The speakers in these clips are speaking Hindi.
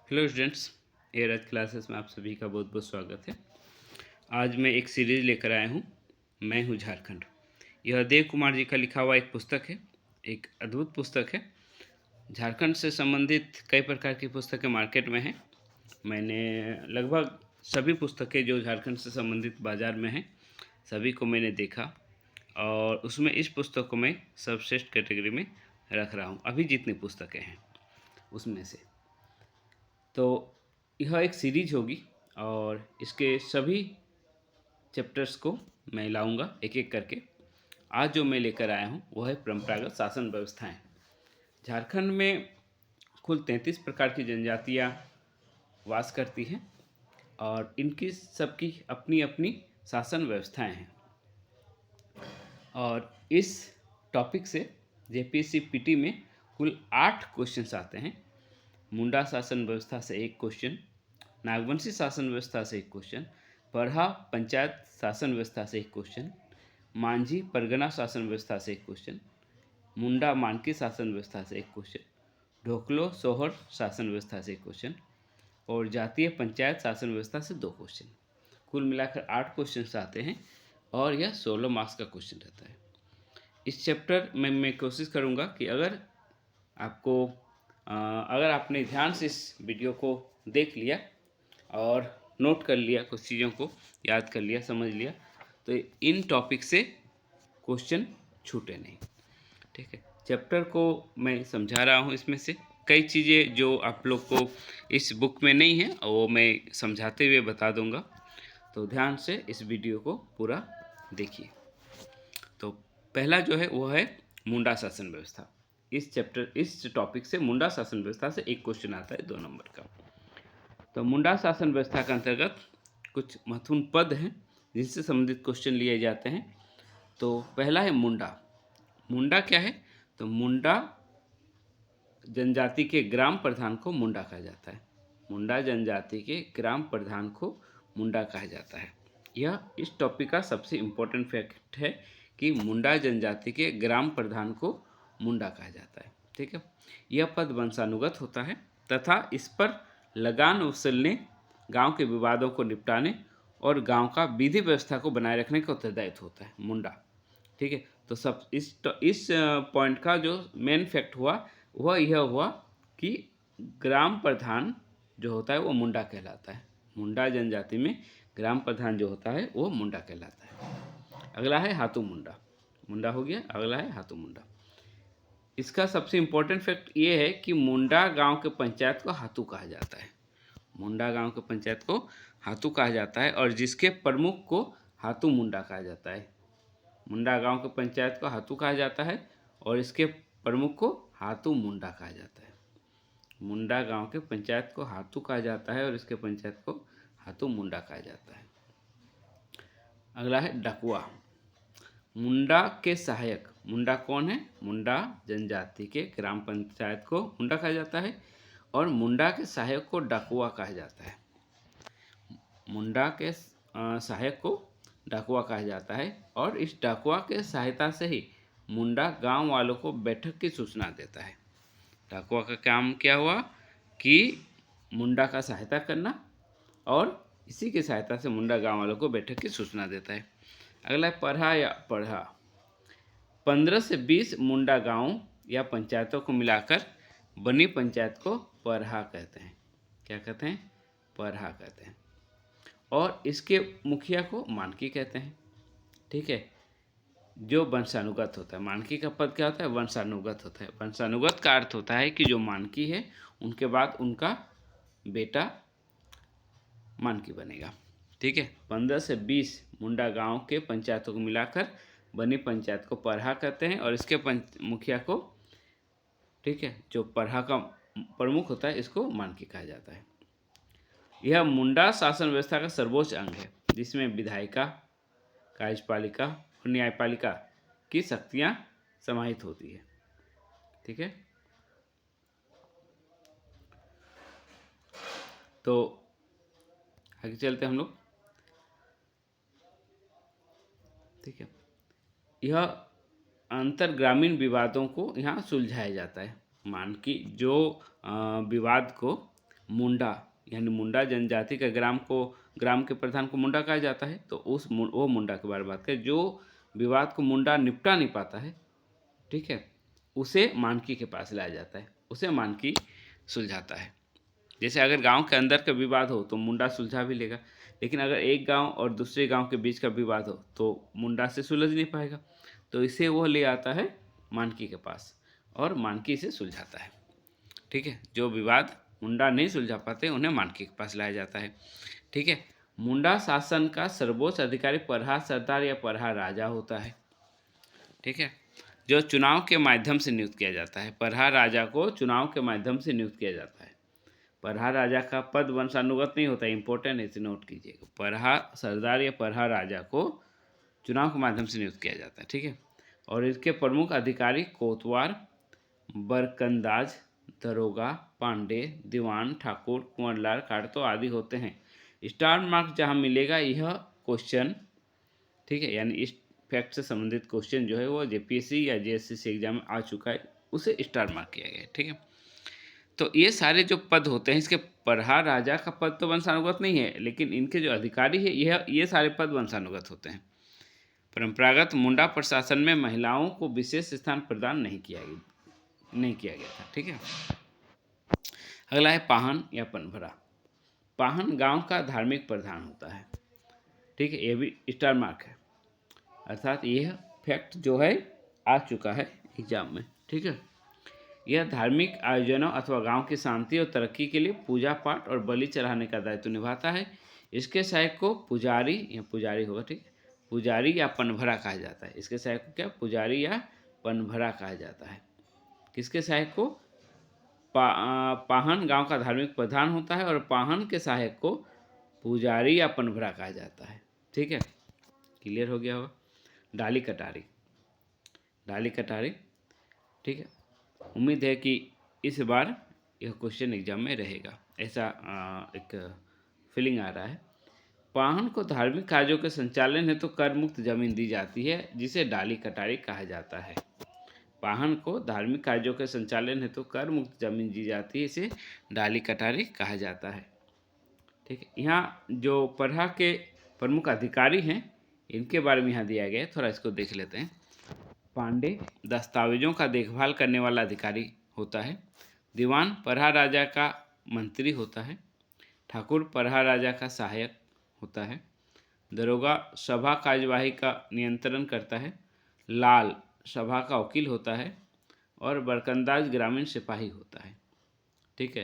हेलो स्टूडेंट्स, एयरथ क्लासेस में आप सभी का बहुत बहुत स्वागत है। आज मैं एक सीरीज़ लेकर आया हूँ, मैं हूँ झारखंड। यह देव कुमार जी का लिखा हुआ एक पुस्तक है, एक अद्भुत पुस्तक है। झारखंड से संबंधित कई प्रकार की पुस्तकें मार्केट में हैं। मैंने लगभग सभी पुस्तकें जो झारखंड से संबंधित बाज़ार में हैं सभी को मैंने देखा और उसमें इस पुस्तक को मैं सर्वश्रेष्ठ कैटेगरी में रख रहा हूँ। अभी जितनी पुस्तकें हैं उसमें से तो यह एक सीरीज होगी और इसके सभी चैप्टर्स को मैं लाऊंगा एक एक करके। आज जो मैं लेकर आया हूँ वह है परंपरागत शासन व्यवस्थाएं। झारखंड में कुल 33 प्रकार की जनजातियाँ वास करती हैं और इनकी सबकी अपनी अपनी शासन व्यवस्थाएं हैं। और इस टॉपिक से जेपीएससी पीटी में कुल 8 क्वेश्चंस आते हैं। मुंडा शासन व्यवस्था से एक क्वेश्चन, नागवंशी शासन व्यवस्था से एक क्वेश्चन, परहा पंचायत शासन व्यवस्था से एक क्वेश्चन, मांझी परगना शासन व्यवस्था से एक क्वेश्चन, मुंडा मानकी शासन व्यवस्था से एक क्वेश्चन, ढोकलो सोहर शासन व्यवस्था से एक क्वेश्चन और जातीय पंचायत शासन व्यवस्था से 2 क्वेश्चन। कुल मिलाकर 8 क्वेश्चन आते हैं और यह 16 मार्क्स का क्वेश्चन रहता है। इस चैप्टर में मैं कोशिश करूँगा कि अगर आपने ध्यान से इस वीडियो को देख लिया और नोट कर लिया, कुछ चीज़ों को याद कर लिया, समझ लिया, तो इन टॉपिक से क्वेश्चन छूटे नहीं। ठीक है, चैप्टर को मैं समझा रहा हूँ। इसमें से कई चीज़ें जो आप लोग को इस बुक में नहीं है वो मैं समझाते हुए बता दूंगा, तो ध्यान से इस वीडियो को पूरा देखिए। तो पहला जो है वो है मुंडा शासन व्यवस्था। इस टॉपिक से मुंडा शासन व्यवस्था से एक क्वेश्चन आता है 2 नंबर का। तो मुंडा शासन व्यवस्था के अंतर्गत कुछ महत्वपूर्ण पद हैं जिनसे संबंधित क्वेश्चन लिए जाते हैं। तो पहला है मुंडा। मुंडा क्या है? तो मुंडा जनजाति के ग्राम प्रधान को मुंडा कहा जाता है। मुंडा जनजाति के ग्राम प्रधान को मुंडा कहा जाता है। यह इस टॉपिक का सबसे इम्पोर्टेंट फैक्ट है कि मुंडा जनजाति के ग्राम प्रधान को मुंडा कहा जाता है। ठीक है, यह पद वंशानुगत होता है तथा इस पर लगान वसूलने, गांव के विवादों को निपटाने और गांव का विधि व्यवस्था को बनाए रखने का उत्तरदायित्व होता है मुंडा। ठीक है, तो सब इस पॉइंट का जो मेन फैक्ट हुआ वह यह हुआ कि ग्राम प्रधान जो होता है वो मुंडा कहलाता है। मुंडा जनजाति में ग्राम प्रधान जो होता है वो मुंडा कहलाता है। अगला है हाथू मुंडा। मुंडा हो गया, अगला है हाथू मुंडा। इसका सबसे इम्पोर्टेंट फैक्ट ये है कि मुंडा गांव के पंचायत को हाथू कहा जाता है। मुंडा गांव के पंचायत को हाथू कहा जाता है और जिसके प्रमुख को हाथू मुंडा कहा जाता है। मुंडा गांव के पंचायत को हाथू कहा जाता है और इसके प्रमुख को हाथू मुंडा कहा जाता है। मुंडा गांव के पंचायत को हाथू कहा जाता है और इसके पंचायत को हाथू मुंडा कहा जाता है। अगला है डकुआ। मुंडा के सहायक। मुंडा कौन है? मुंडा जनजाति के ग्राम पंचायत को मुंडा कहा जाता है और मुंडा के सहायक को डकुआ कहा जाता है। मुंडा के सहायक को डाकुआ कहा जाता है और इस डाकुआ के सहायता से ही मुंडा गांव वालों को बैठक की सूचना देता है। डाकुआ का काम क्या हुआ कि मुंडा का सहायता करना और इसी की सहायता से मुंडा गांव वालों को बैठक की सूचना देता है। अगला है परहा या पढ़ा। 15 से 20 मुंडा गांव या पंचायतों को मिलाकर बनी पंचायत को परहा कहते हैं। क्या कहते हैं? परहा कहते हैं। और इसके मुखिया को मानकी कहते हैं। ठीक है, जो वंशानुगत होता है। मानकी का पद क्या होता है? वंशानुगत होता है। वंशानुगत का अर्थ होता है कि जो मानकी है उनके बाद उनका बेटा मानकी बनेगा। ठीक है, 15 से 20 मुंडा गांव के पंचायतों को मिलाकर बनी पंचायत को परहा कहते हैं और इसके मुखिया को, ठीक है, जो परहा का प्रमुख होता है इसको मानकी कहा जाता है। यह मुंडा शासन व्यवस्था का सर्वोच्च अंग है जिसमें विधायिका, कार्यपालिका और न्यायपालिका की शक्तियां समाहित होती है। ठीक है, तो आगे चलते हम लोग। ठीक है, यह अंतर ग्रामीण विवादों को यहाँ सुलझाया जाता है। मानकी जो विवाद को मुंडा यानी मुंडा जनजाति का ग्राम के प्रधान को मुंडा कहा जाता है। तो वो मुंडा के बारे में बात करें जो विवाद को मुंडा निपटा नहीं पाता है, ठीक है, उसे मानकी के पास लाया जाता है, उसे मानकी सुलझाता है। जैसे अगर गांव के अंदर का विवाद हो तो मुंडा सुलझा भी लेगा, लेकिन अगर एक गांव और दूसरे गांव के बीच का विवाद हो तो मुंडा से सुलझ नहीं पाएगा, तो इसे वो ले आता है मानकी के पास और मानकी से सुलझाता है, ठीक है। जो विवाद मुंडा नहीं सुलझा पाते उन्हें मानकी के पास लाया जाता है, ठीक है। मुंडा शासन का सर्वोच्च अधिकारी प्रहार सरदार या प्रहार राजा होता है, ठीक है, जो चुनाव के माध्यम से नियुक्त किया जाता है। प्रहार राजा को चुनाव के माध्यम से नियुक्त किया जाता है। प्रहार राजा का पद वंशानुगत नहीं होता, इंपॉर्टेंट है, इसे नोट कीजिएगा। प्रहार सरदार या प्रहार राजा को चुनाव के माध्यम से नियुक्त किया जाता है, ठीक है। और इसके प्रमुख अधिकारी कोतवाल, बरकंदाज, दरोगा, पांडे, दीवान, ठाकुर, कुंवरलाल, काड़तो आदि होते हैं। स्टार मार्क जहाँ मिलेगा यह क्वेश्चन, ठीक है, यानी इस फैक्ट से संबंधित क्वेश्चन जो है वो जेपीएससी या जेएसएससी एग्जाम में आ चुका है, उसे स्टार मार्क किया गया है, ठीक है। तो ये सारे जो पद होते हैं, इसके प्रहार राजा का पद तो वंशानुगत नहीं है, लेकिन इनके जो अधिकारी है ये सारे पद वंशानुगत होते हैं। परंपरागत मुंडा प्रशासन में महिलाओं को विशेष स्थान प्रदान नहीं किया गया था, ठीक है। अगला है पाहन या पनभरा। पाहन गांव का धार्मिक प्रधान होता है, ठीक है, ये भी स्टार मार्क है, अर्थात यह फैक्ट जो है आ चुका है एग्जाम में, ठीक है। यह धार्मिक आयोजनों अथवा गांव की शांति और तरक्की के लिए पूजा पाठ और बलि चढ़ाने का दायित्व निभाता है। इसके सहायक को पुजारी या पुजारी होगा, ठीक है, पुजारी या पनभरा कहा जाता है। इसके सहायक को क्या पुजारी या पनभरा कहा जाता है। किसके सहायक को? पाहन गांव का धार्मिक प्रधान होता है और पाहन के सहायक को पुजारी या पनभरा कहा जाता है, ठीक है। क्लियर हो गया होगा। डाली कटारी, डाली कटारी, ठीक है। उम्मीद है कि इस बार यह क्वेश्चन एग्जाम में रहेगा, ऐसा एक फीलिंग आ रहा है। पाहन को धार्मिक कार्यों के संचालन हेतु कर मुक्त जमीन दी जाती है, जिसे डाली कटारी कहा जाता है। पाहन को धार्मिक कार्यों के संचालन हेतु कर मुक्त जमीन दी जाती है, इसे डाली कटारी कहा जाता है, ठीक है। यहाँ जो प्रहा के प्रमुख अधिकारी हैं इनके बारे में यहाँ दिया गया है, थोड़ा इसको देख लेते हैं। पांडे दस्तावेजों का देखभाल करने वाला अधिकारी होता है। दीवान प्रहा राजा का मंत्री होता है। ठाकुर प्रहा राजा का सहायक होता है। दरोगा सभा कार्यवाही का नियंत्रण करता है। लाल सभा का वकील होता है और बरकंदाज ग्रामीण सिपाही होता है, ठीक है,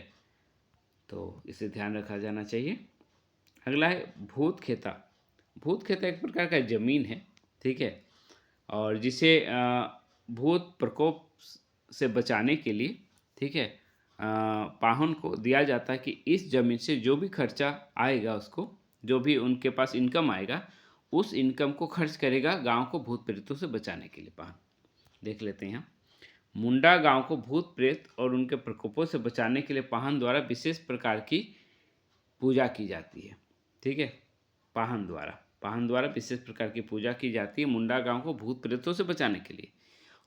तो इसे ध्यान रखा जाना चाहिए। अगला है भूत खेता। भूत खेता एक प्रकार का जमीन है, ठीक है, और जिसे भूत प्रकोप से बचाने के लिए, ठीक है, पाहन को दिया जाता है कि इस जमीन से जो भी खर्चा आएगा, उसको जो भी उनके पास इनकम आएगा, उस इनकम को खर्च करेगा गांव को भूत प्रेतों से बचाने के लिए। पाहन देख लेते हैं यहाँ। मुंडा गांव को भूत प्रेत और उनके प्रकोपों से बचाने के लिए पाहन द्वारा विशेष प्रकार की पूजा की जाती है, ठीक है। पाहन द्वारा विशेष प्रकार की पूजा की जाती है मुंडा गांव को भूत प्रेतों से बचाने के लिए,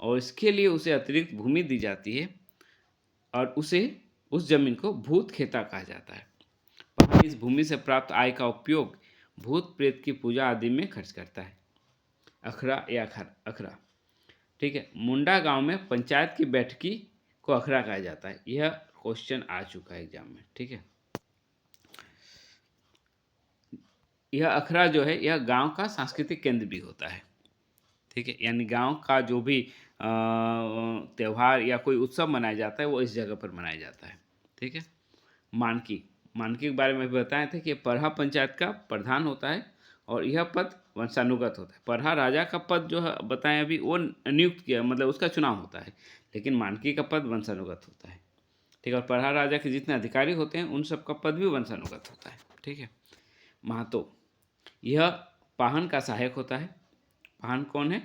और इसके लिए उसे अतिरिक्त भूमि दी जाती है और उसे उस जमीन को भूत खेता कहा जाता है। पाहन इस भूमि से प्राप्त आय का उपयोग भूत प्रेत की पूजा आदि में खर्च करता है। अखरा या अखरा, ठीक है। मुंडा गांव में पंचायत की बैठकी को अखरा कहा जाता है। यह क्वेश्चन आ चुका है एग्जाम में, ठीक है। यह अखरा जो है यह गांव का सांस्कृतिक केंद्र भी होता है, ठीक है, यानी गांव का जो भी त्यौहार या कोई उत्सव मनाया जाता है वो इस जगह पर मनाया जाता है, ठीक है। मानकी के बारे में भी बताए थे कि परहा पंचायत का प्रधान होता है और यह पद वंशानुगत होता है। परहा राजा का पद जो है बताएं अभी, वो नियुक्त किया, मतलब उसका चुनाव होता है, लेकिन मानकी का पद वंशानुगत होता है, ठीक है। और परहा राजा के जितने अधिकारी होते हैं उन सब का पद भी वंशानुगत होता है, ठीक है। महतो, यह पाहन का सहायक होता है। पाहन कौन है?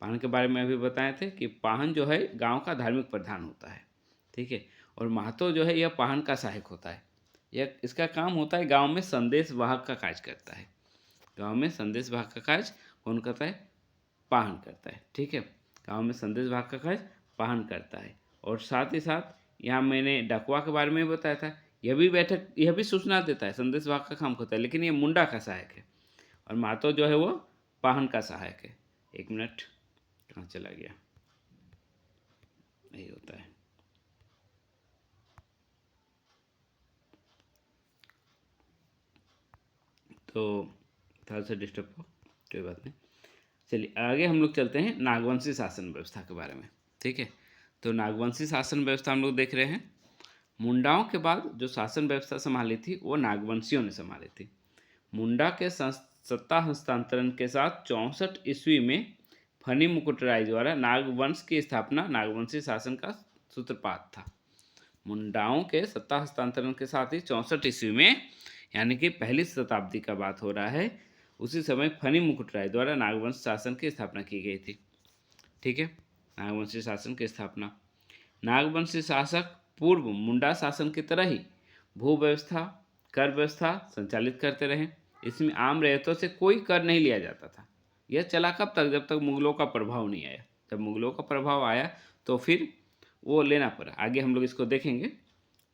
पाहन के बारे में अभी बताए थे कि पाहन जो है गांव का धार्मिक प्रधान होता है, ठीक है। और महतो जो है यह पाहन का सहायक होता है। यह इसका काम होता है गांव में संदेश वाहक का कार्य करता है। गांव में संदेश वाहक का कार्य कौन करता है? पाहन करता है, ठीक है। गांव में संदेश वाहक का कार्य पाहन करता है। और साथ ही साथ यहाँ मैंने डकवा के बारे में बताया था यह भी सूचना देता है, संदेश वाहक का काम होता है, लेकिन ये मुंडा का सहायक है। और महतो जो है वो पाहन का सहायक है। एक मिनट, कहाँ चला गया, यही होता है। तो थोड़ा सा डिस्टर्ब हो, कोई बात नहीं। चलिए आगे हम लोग चलते हैं नागवंशी शासन व्यवस्था के बारे में। ठीक है, तो नागवंशी शासन व्यवस्था हम लोग देख रहे हैं। मुंडाओं के बाद जो शासन व्यवस्था संभाली थी वो नागवंशियों ने संभाली थी। मुंडा के सत्ता हस्तांतरण के साथ 64 ईस्वी में फनी मुकुटराय द्वारा नागवंश की स्थापना नागवंशी शासन का सूत्रपात था। मुंडाओं के सत्ता हस्तांतरण के साथ ही 64 ईस्वी में, यानी कि पहली शताब्दी का बात हो रहा है, उसी समय फनी मुकुटराय द्वारा नागवंश शासन की स्थापना की गई थी। ठीक है, नागवंशी शासन की स्थापना। नागवंशी शासक पूर्व मुंडा शासन की तरह ही भू व्यवस्था, कर व्यवस्था संचालित करते रहे। इसमें आम रैयतों से कोई कर नहीं लिया जाता था। यह चला कब तक, जब तक मुगलों का प्रभाव नहीं आया। जब मुगलों का प्रभाव आया तो फिर वो लेना पड़ा। आगे हम लोग इसको देखेंगे।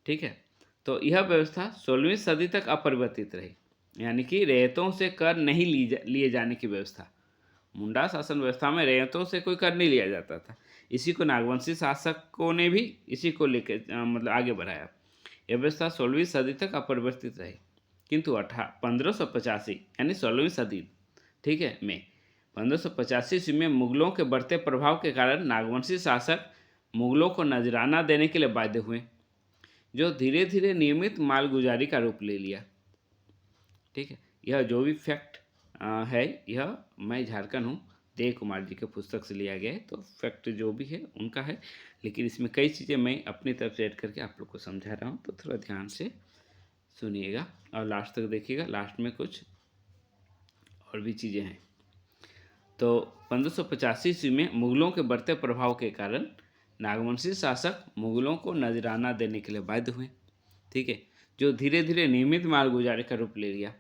ठीक है, तो यह व्यवस्था 16वीं सदी तक अपरिवर्तित रही, यानी कि रैयतों से कर नहीं लिए जाने की व्यवस्था। मुंडा शासन व्यवस्था में रैयतों से कोई कर नहीं लिया जाता था। इसी को नागवंशी शासकों ने भी इसी को लेकर मतलब आगे बढ़ाया। यह व्यवस्था 16वीं सदी तक अपरिवर्तित रही, किंतु 1585 यानी 16वीं सदी, ठीक है, में 1585 ईस्वी में मुगलों के बढ़ते प्रभाव के कारण नागवंशी शासक मुगलों को नजराना देने के लिए बाध्य हुए, जो धीरे धीरे नियमित मालगुजारी का रूप ले लिया। ठीक है, यह जो भी फैक्ट है, यह मैं झारखंड हूँ, देव कुमार जी के पुस्तक से लिया गया है। तो फैक्ट जो भी है उनका है, लेकिन इसमें कई चीज़ें मैं अपनी तरफ से ऐड करके आप लोग को समझा रहा हूँ, तो थोड़ा ध्यान से सुनिएगा और लास्ट तक देखिएगा। लास्ट में कुछ और भी चीज़ें हैं। तो 1585 ईस्वी में मुगलों के बढ़ते प्रभाव के कारण नागवंशी शासक मुगलों को नजराना देने के लिए बाध्य हुए। ठीक है, जो धीरे धीरे नियमित मालगुजारी का रूप ले लिया।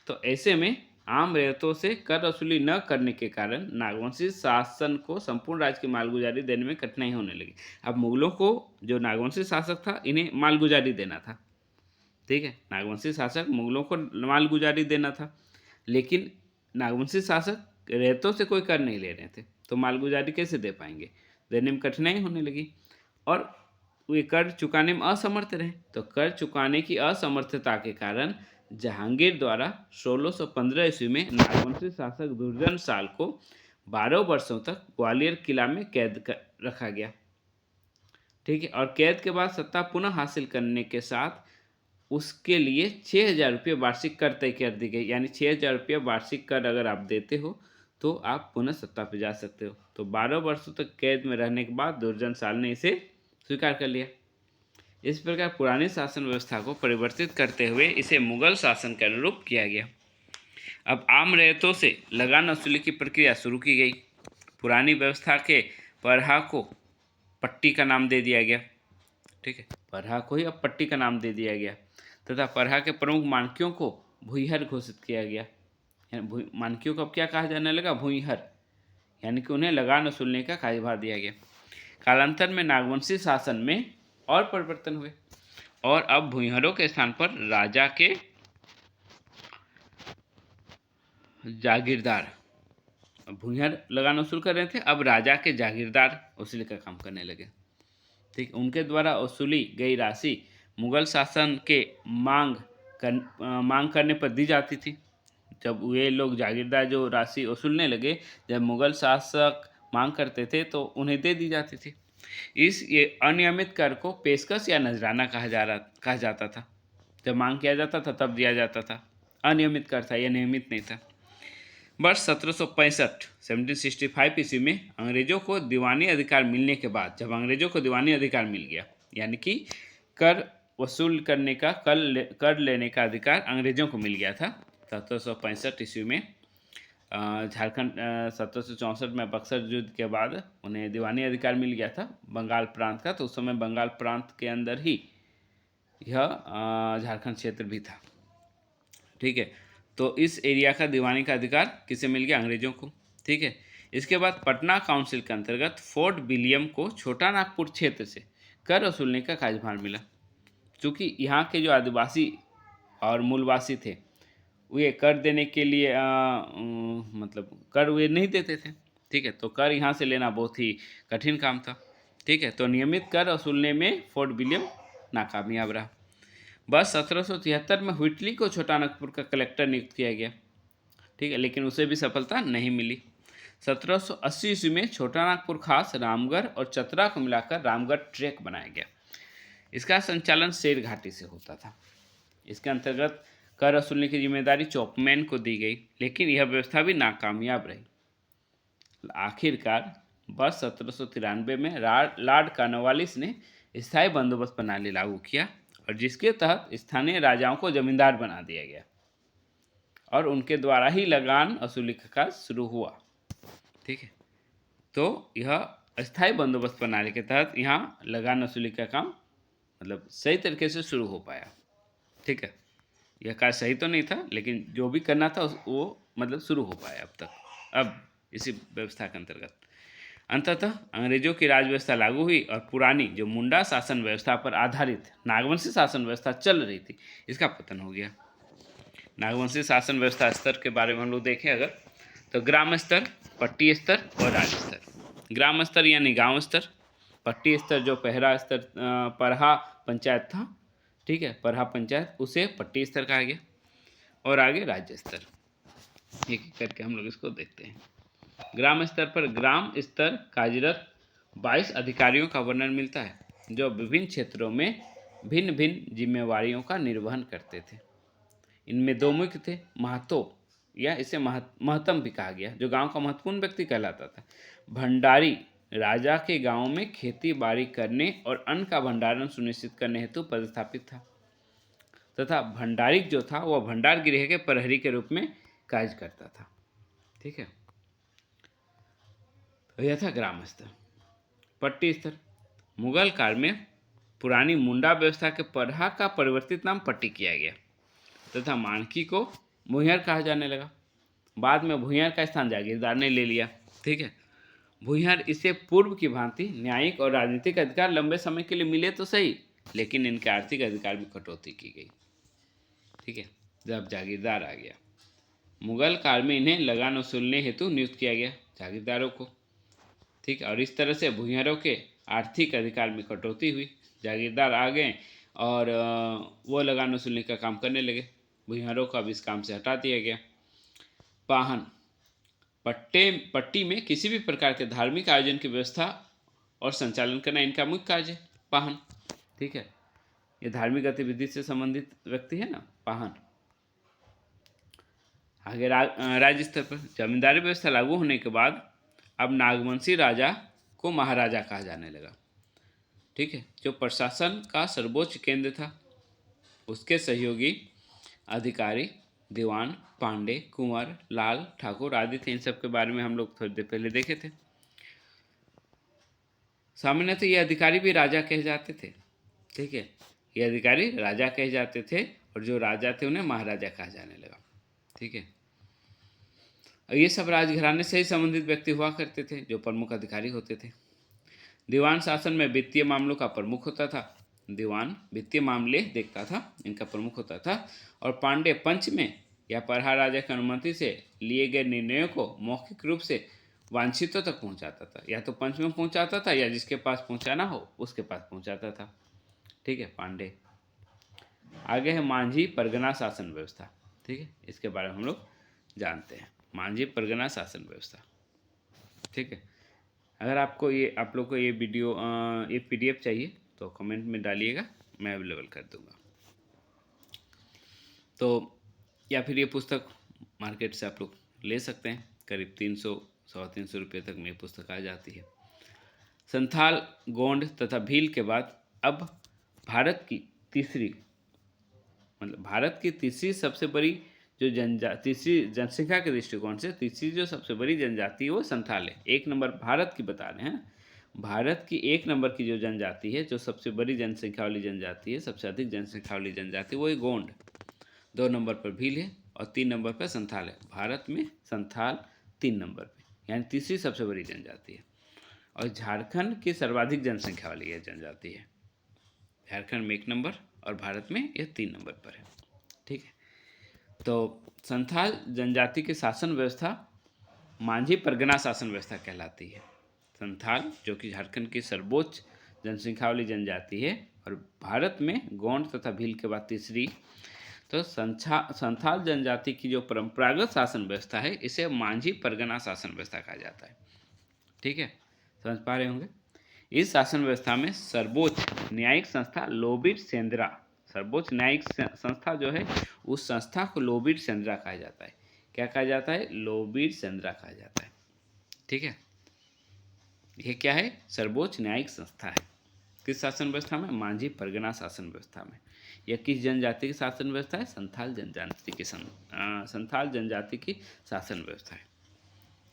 तो ऐसे में आम रैयतों से कर वसूली न करने के कारण नागवंशी शासन को संपूर्ण राज्य की मालगुजारी देने में कठिनाई होने लगी। अब मुगलों को, जो नागवंशी शासक था, इन्हें मालगुजारी देना था। ठीक है, नागवंशी शासक मुगलों को मालगुजारी देना था, लेकिन नागवंशी शासक रैयतों से कोई कर नहीं ले रहे थे, तो मालगुजारी कैसे दे पाएंगे, देने में कठिनाई होने लगी और वे कर चुकाने में असमर्थ रहे। तो कर चुकाने की असमर्थता के कारण जहांगीर द्वारा 1615 ईस्वी में नागवंशी शासक दुर्जन साल को 12 वर्षों तक ग्वालियर किला में कैद कर रखा गया। ठीक है, और कैद के बाद सत्ता पुनः हासिल करने के साथ उसके लिए 6,000 रुपये वार्षिक कर तय कर दी गई। यानी 6,000 रुपये वार्षिक कर अगर आप देते हो तो आप पुनः सत्ता पर जा सकते हो। तो 12 वर्षों तक कैद में रहने के बाद दुर्जन साल ने इसे स्वीकार कर लिया। इस प्रकार पुरानी शासन व्यवस्था को परिवर्तित करते हुए इसे मुगल शासन के अनुरूप किया गया। अब आम रैयतों से लगान वसूली की प्रक्रिया शुरू की गई। पुरानी व्यवस्था के परहा को पट्टी का नाम दे दिया गया। ठीक है, परहा को ही अब पट्टी का नाम दे दिया गया तथा परहा के प्रमुख मानकियों को भूईहर घोषित किया गया। मानकियों को अब क्या कहा जाने लगा, भूईहर, यानी कि उन्हें लगान वसूलने का कार्यभार दिया गया। कालांतर में नागवंशी शासन में और परिवर्तन हुए और अब भूईहरों के स्थान पर राजा के जागीरदार, भूईहर लगान वसूल कर रहे थे, अब राजा के जागीरदार वसूली का काम करने लगे। ठीक, उनके द्वारा वसूली गई राशि मुगल शासन के मांग करने पर दी जाती थी। जब वे लोग जागीरदार जो राशि वसूलने लगे, जब मुगल शासक मांग करते थे तो उन्हें दे दी जाती थी। ये अनियमित कर को पेशकश या नजराना कहा जाता था। जब मांग किया जाता था तब दिया जाता था। अनियमित कर था, यह नियमित नहीं था। वर्ष 1765 1765 ईस्वी में अंग्रेजों को दीवानी अधिकार मिलने के बाद, जब अंग्रेजों को दीवानी अधिकार मिल गया, यानी कि कर वसूल करने का, कर लेने का अधिकार अंग्रेजों को मिल गया था 1765 ईस्वी में। झारखंड 1764 में बक्सर युद्ध के बाद उन्हें दीवानी अधिकार मिल गया था बंगाल प्रांत का। तो उस समय बंगाल प्रांत के अंदर ही यह झारखंड क्षेत्र भी था। ठीक है, तो इस एरिया का दीवानी का अधिकार किसे मिल गया, अंग्रेजों को। ठीक है, इसके बाद पटना काउंसिल के अंतर्गत फोर्ट विलियम को छोटा नागपुर क्षेत्र से कर वसूलने का कार्यभार मिला। चूँकि यहाँ के जो आदिवासी और मूलवासी थे, वे कर देने के लिए मतलब कर वे नहीं देते थे। ठीक है, तो कर यहाँ से लेना बहुत ही कठिन काम था। ठीक है, तो नियमित कर वसूलने में फोर्ट विलियम नाकामयाब रहा। बस 1773 में व्हिटली को छोटा नागपुर का कलेक्टर नियुक्त किया गया। ठीक है, लेकिन उसे भी सफलता नहीं मिली। 1780 ईस्वी में छोटा नागपुर खास, रामगढ़ और चतरा को मिलाकर रामगढ़ ट्रैक बनाया गया। इसका संचालन शेर घाटी से होता था। इसके अंतर्गत कर वसूलने की जिम्मेदारी चॉपमैन को दी गई, लेकिन यह व्यवस्था भी नाकामयाब रही। आखिरकार वर्ष 1793 में लॉर्ड कॉर्नवालिस ने स्थायी बंदोबस्त प्रणाली लागू किया, और जिसके तहत स्थानीय राजाओं को जमींदार बना दिया गया और उनके द्वारा ही लगान वसूली का कार्य शुरू हुआ। ठीक है, तो यह स्थायी बंदोबस्त प्रणाली के तहत यहाँ लगान वसूली का काम मतलब सही तरीके से शुरू हो पाया। ठीक है, यह कार्य सही तो नहीं था, लेकिन जो भी करना था वो मतलब शुरू हो पाया अब तक, अब इसी व्यवस्था के अंतर्गत। अंततः अंग्रेजों की राज व्यवस्था लागू हुई और पुरानी जो मुंडा शासन व्यवस्था पर आधारित नागवंशी शासन व्यवस्था चल रही थी, इसका पतन हो गया। नागवंशी शासन व्यवस्था स्तर के बारे में हम लोग देखें अगर, तो ग्राम स्तर, पट्टी स्तर और राज्य स्तर। ग्राम स्तर यानी गांव स्तर, पट्टी स्तर जो परहा पंचायत था, ठीक है, परहा पंचायत, उसे पट्टी स्तर कहा गया, और आगे राज्य स्तर। एक एक करके हम लोग इसको देखते हैं। ग्राम स्तर पर ग्राम स्तर कार्यरत 22 अधिकारियों का वर्णन मिलता है, जो विभिन्न क्षेत्रों में भिन्न भिन्न जिम्मेवारियों का निर्वहन करते थे। इनमें दो मुख्य थे, महतो या इसे महतम भी कहा गया, जो गांव का महत्वपूर्ण व्यक्ति कहलाता था। भंडारी राजा के गांव में खेती बाड़ी करने और अन्न का भंडारण सुनिश्चित करने हेतु पदस्थापित था, तथा भंडारिक जो था वह भंडार गृह के प्रहरी के रूप में कार्य करता था। ठीक है, तो यह था ग्राम स्तर। पट्टी स्तर, मुगल काल में पुरानी मुंडा व्यवस्था के परहा का परिवर्तित नाम पट्टी किया गया तथा मानकी को भुइयार कहा जाने लगा। बाद में भुइयार का स्थान जागीरदार ने ले लिया। ठीक है, भुइयार इसे पूर्व की भांति न्यायिक और राजनीतिक अधिकार लंबे समय के लिए मिले तो सही, लेकिन इनके आर्थिक अधिकार में कटौती की गई। ठीक है, जब जागीरदार आ गया, मुगल काल में इन्हें लगान वसूलने हेतु नियुक्त किया गया जागीरदारों को। ठीक, और इस तरह से भुइयारों के आर्थिक अधिकार में कटौती हुई। जागीरदार आ गए और वो लगान वसूलने का काम करने लगे। भुइयारों को अब इस काम से हटा दिया गया। पाहन, पट्टी में किसी भी प्रकार के धार्मिक आयोजन की व्यवस्था और संचालन करना इनका मुख्य कार्य है। पाहन, ठीक है, ये धार्मिक गतिविधि से संबंधित व्यक्ति है ना, पाहन। आगे राज्य स्तर पर जमींदारी व्यवस्था लागू होने के बाद अब नागवंशी राजा को महाराजा कहा जाने लगा। ठीक है, जो प्रशासन का सर्वोच्च केंद्र था। उसके सहयोगी अधिकारी दीवान, पांडे, कुंवर, लाल, ठाकुर आदि थे। इन सब के बारे में हम लोग थोड़ी देर पहले देखे थे। सामान्यतः ये अधिकारी भी राजा कहे जाते थे। ठीक है, ये अधिकारी राजा कहे जाते थे और जो राजा थे उन्हें महाराजा कहा जाने लगा। ठीक है, ये सब राजघराने से ही संबंधित व्यक्ति हुआ करते थे, जो प्रमुख अधिकारी होते थे। दीवान शासन में वित्तीय मामलों का प्रमुख होता था। दीवान वित्तीय मामले देखता था, इनका प्रमुख होता था। और पांडे पंच में या परहा राजा की अनुमति से लिए गए निर्णयों को मौखिक रूप से वांछितों तक पहुंचाता था। या तो पंच में पहुंचाता था या जिसके पास पहुंचाना हो उसके पास पहुंचाता था। ठीक है, पांडे। आगे है मांझी परगना शासन व्यवस्था। ठीक है, इसके बारे में हम लोग जानते हैं, मांझी परगना शासन व्यवस्था। ठीक है, अगर आपको आप लोग को ये वीडियो ये PDF चाहिए तो कमेंट में डालिएगा, मैं अवेलेबल कर दूंगा। तो या फिर ये पुस्तक मार्केट से आप लोग ले सकते हैं, करीब 300-350 रुपये तक में ये पुस्तक आ जाती है। संथाल, गोंड तथा भील के बाद अब भारत की तीसरी सबसे बड़ी जो तीसरी जनसंख्या के दृष्टिकोण से तीसरी जो सबसे बड़ी जनजाति है वो संथाल है। एक नंबर भारत की बता रहे हैं, भारत की एक नंबर की जो जनजाति है, जो सबसे बड़ी जनसंख्या वाली जनजाति है, सबसे अधिक जनसंख्या वाली जनजाति, वो है गोंड। 2 नंबर पर भील है और 3 नंबर पर संथाल है। भारत में संथाल 3 नंबर पे, यानी तीसरी सबसे बड़ी जनजाति है। और झारखंड की सर्वाधिक जनसंख्या वाली यह जनजाति है। झारखंड में 1 नंबर और भारत में यह 3 नंबर पर है। ठीक है, तो संथाल जनजाति की शासन व्यवस्था मांझी परगना शासन व्यवस्था कहलाती है। संथाल जो कि झारखंड की सर्वोच्च जनसंख्या वाली जनजाति है और भारत में गोंड तथा भील के बाद तीसरी। तो संथाल जनजाति की जो परंपरागत शासन व्यवस्था है इसे मांझी परगना शासन व्यवस्था कहा जाता है। ठीक है, समझ पा रहे होंगे। इस शासन व्यवस्था में सर्वोच्च न्यायिक संस्था लोबिट सेंद्रा, सर्वोच्च न्यायिक संस्था जो है उस संस्था को लोबिट सेंद्रा कहा जाता है। क्या कहा जाता है? लोबिट सेंद्रा कहा जाता है। ठीक है, ये क्या है? सर्वोच्च न्यायिक संस्था है। किस शासन व्यवस्था में? मांझी परगना शासन व्यवस्था में। यह किस जनजाति की शासन व्यवस्था है? संथाल जनजाति की संथाल जनजाति की शासन व्यवस्था है।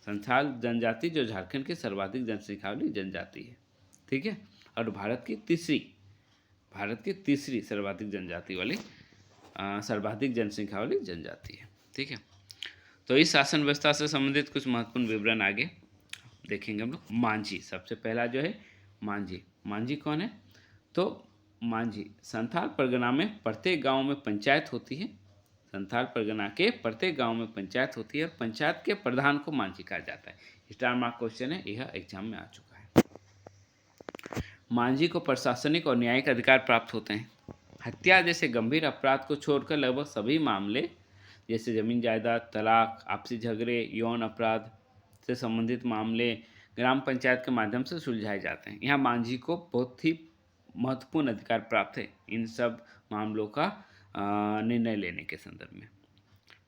संथाल जनजाति जो झारखंड की सर्वाधिक जनसंख्या वाली जनजाति है। ठीक है, और भारत की तीसरी सर्वाधिक जनजाति वाली सर्वाधिक जनसंख्या वाली जनजाति है। ठीक है, तो इस शासन व्यवस्था से संबंधित कुछ महत्वपूर्ण विवरण आगे देखेंगे हम लोग। मांझी, सबसे पहला जो है मांझी। मांझी कौन है? तो मांझी संथाल परगना में प्रत्येक गांव में पंचायत होती है। संथाल परगना के प्रत्येक गांव में पंचायत होती है और पंचायत के प्रधान को मांझी कहा जाता है। स्टार मार्क क्वेश्चन है, यह एग्जाम में आ चुका है। मांझी को प्रशासनिक और न्यायिक अधिकार प्राप्त होते हैं। हत्या जैसे गंभीर अपराध को छोड़कर लगभग सभी मामले जैसे जमीन जायदाद, तलाक, आपसी झगड़े, यौन अपराध से संबंधित मामले ग्राम पंचायत के माध्यम से सुलझाए जाते हैं। यहाँ मांझी को बहुत ही महत्वपूर्ण अधिकार प्राप्त है इन सब मामलों का निर्णय लेने के संदर्भ में।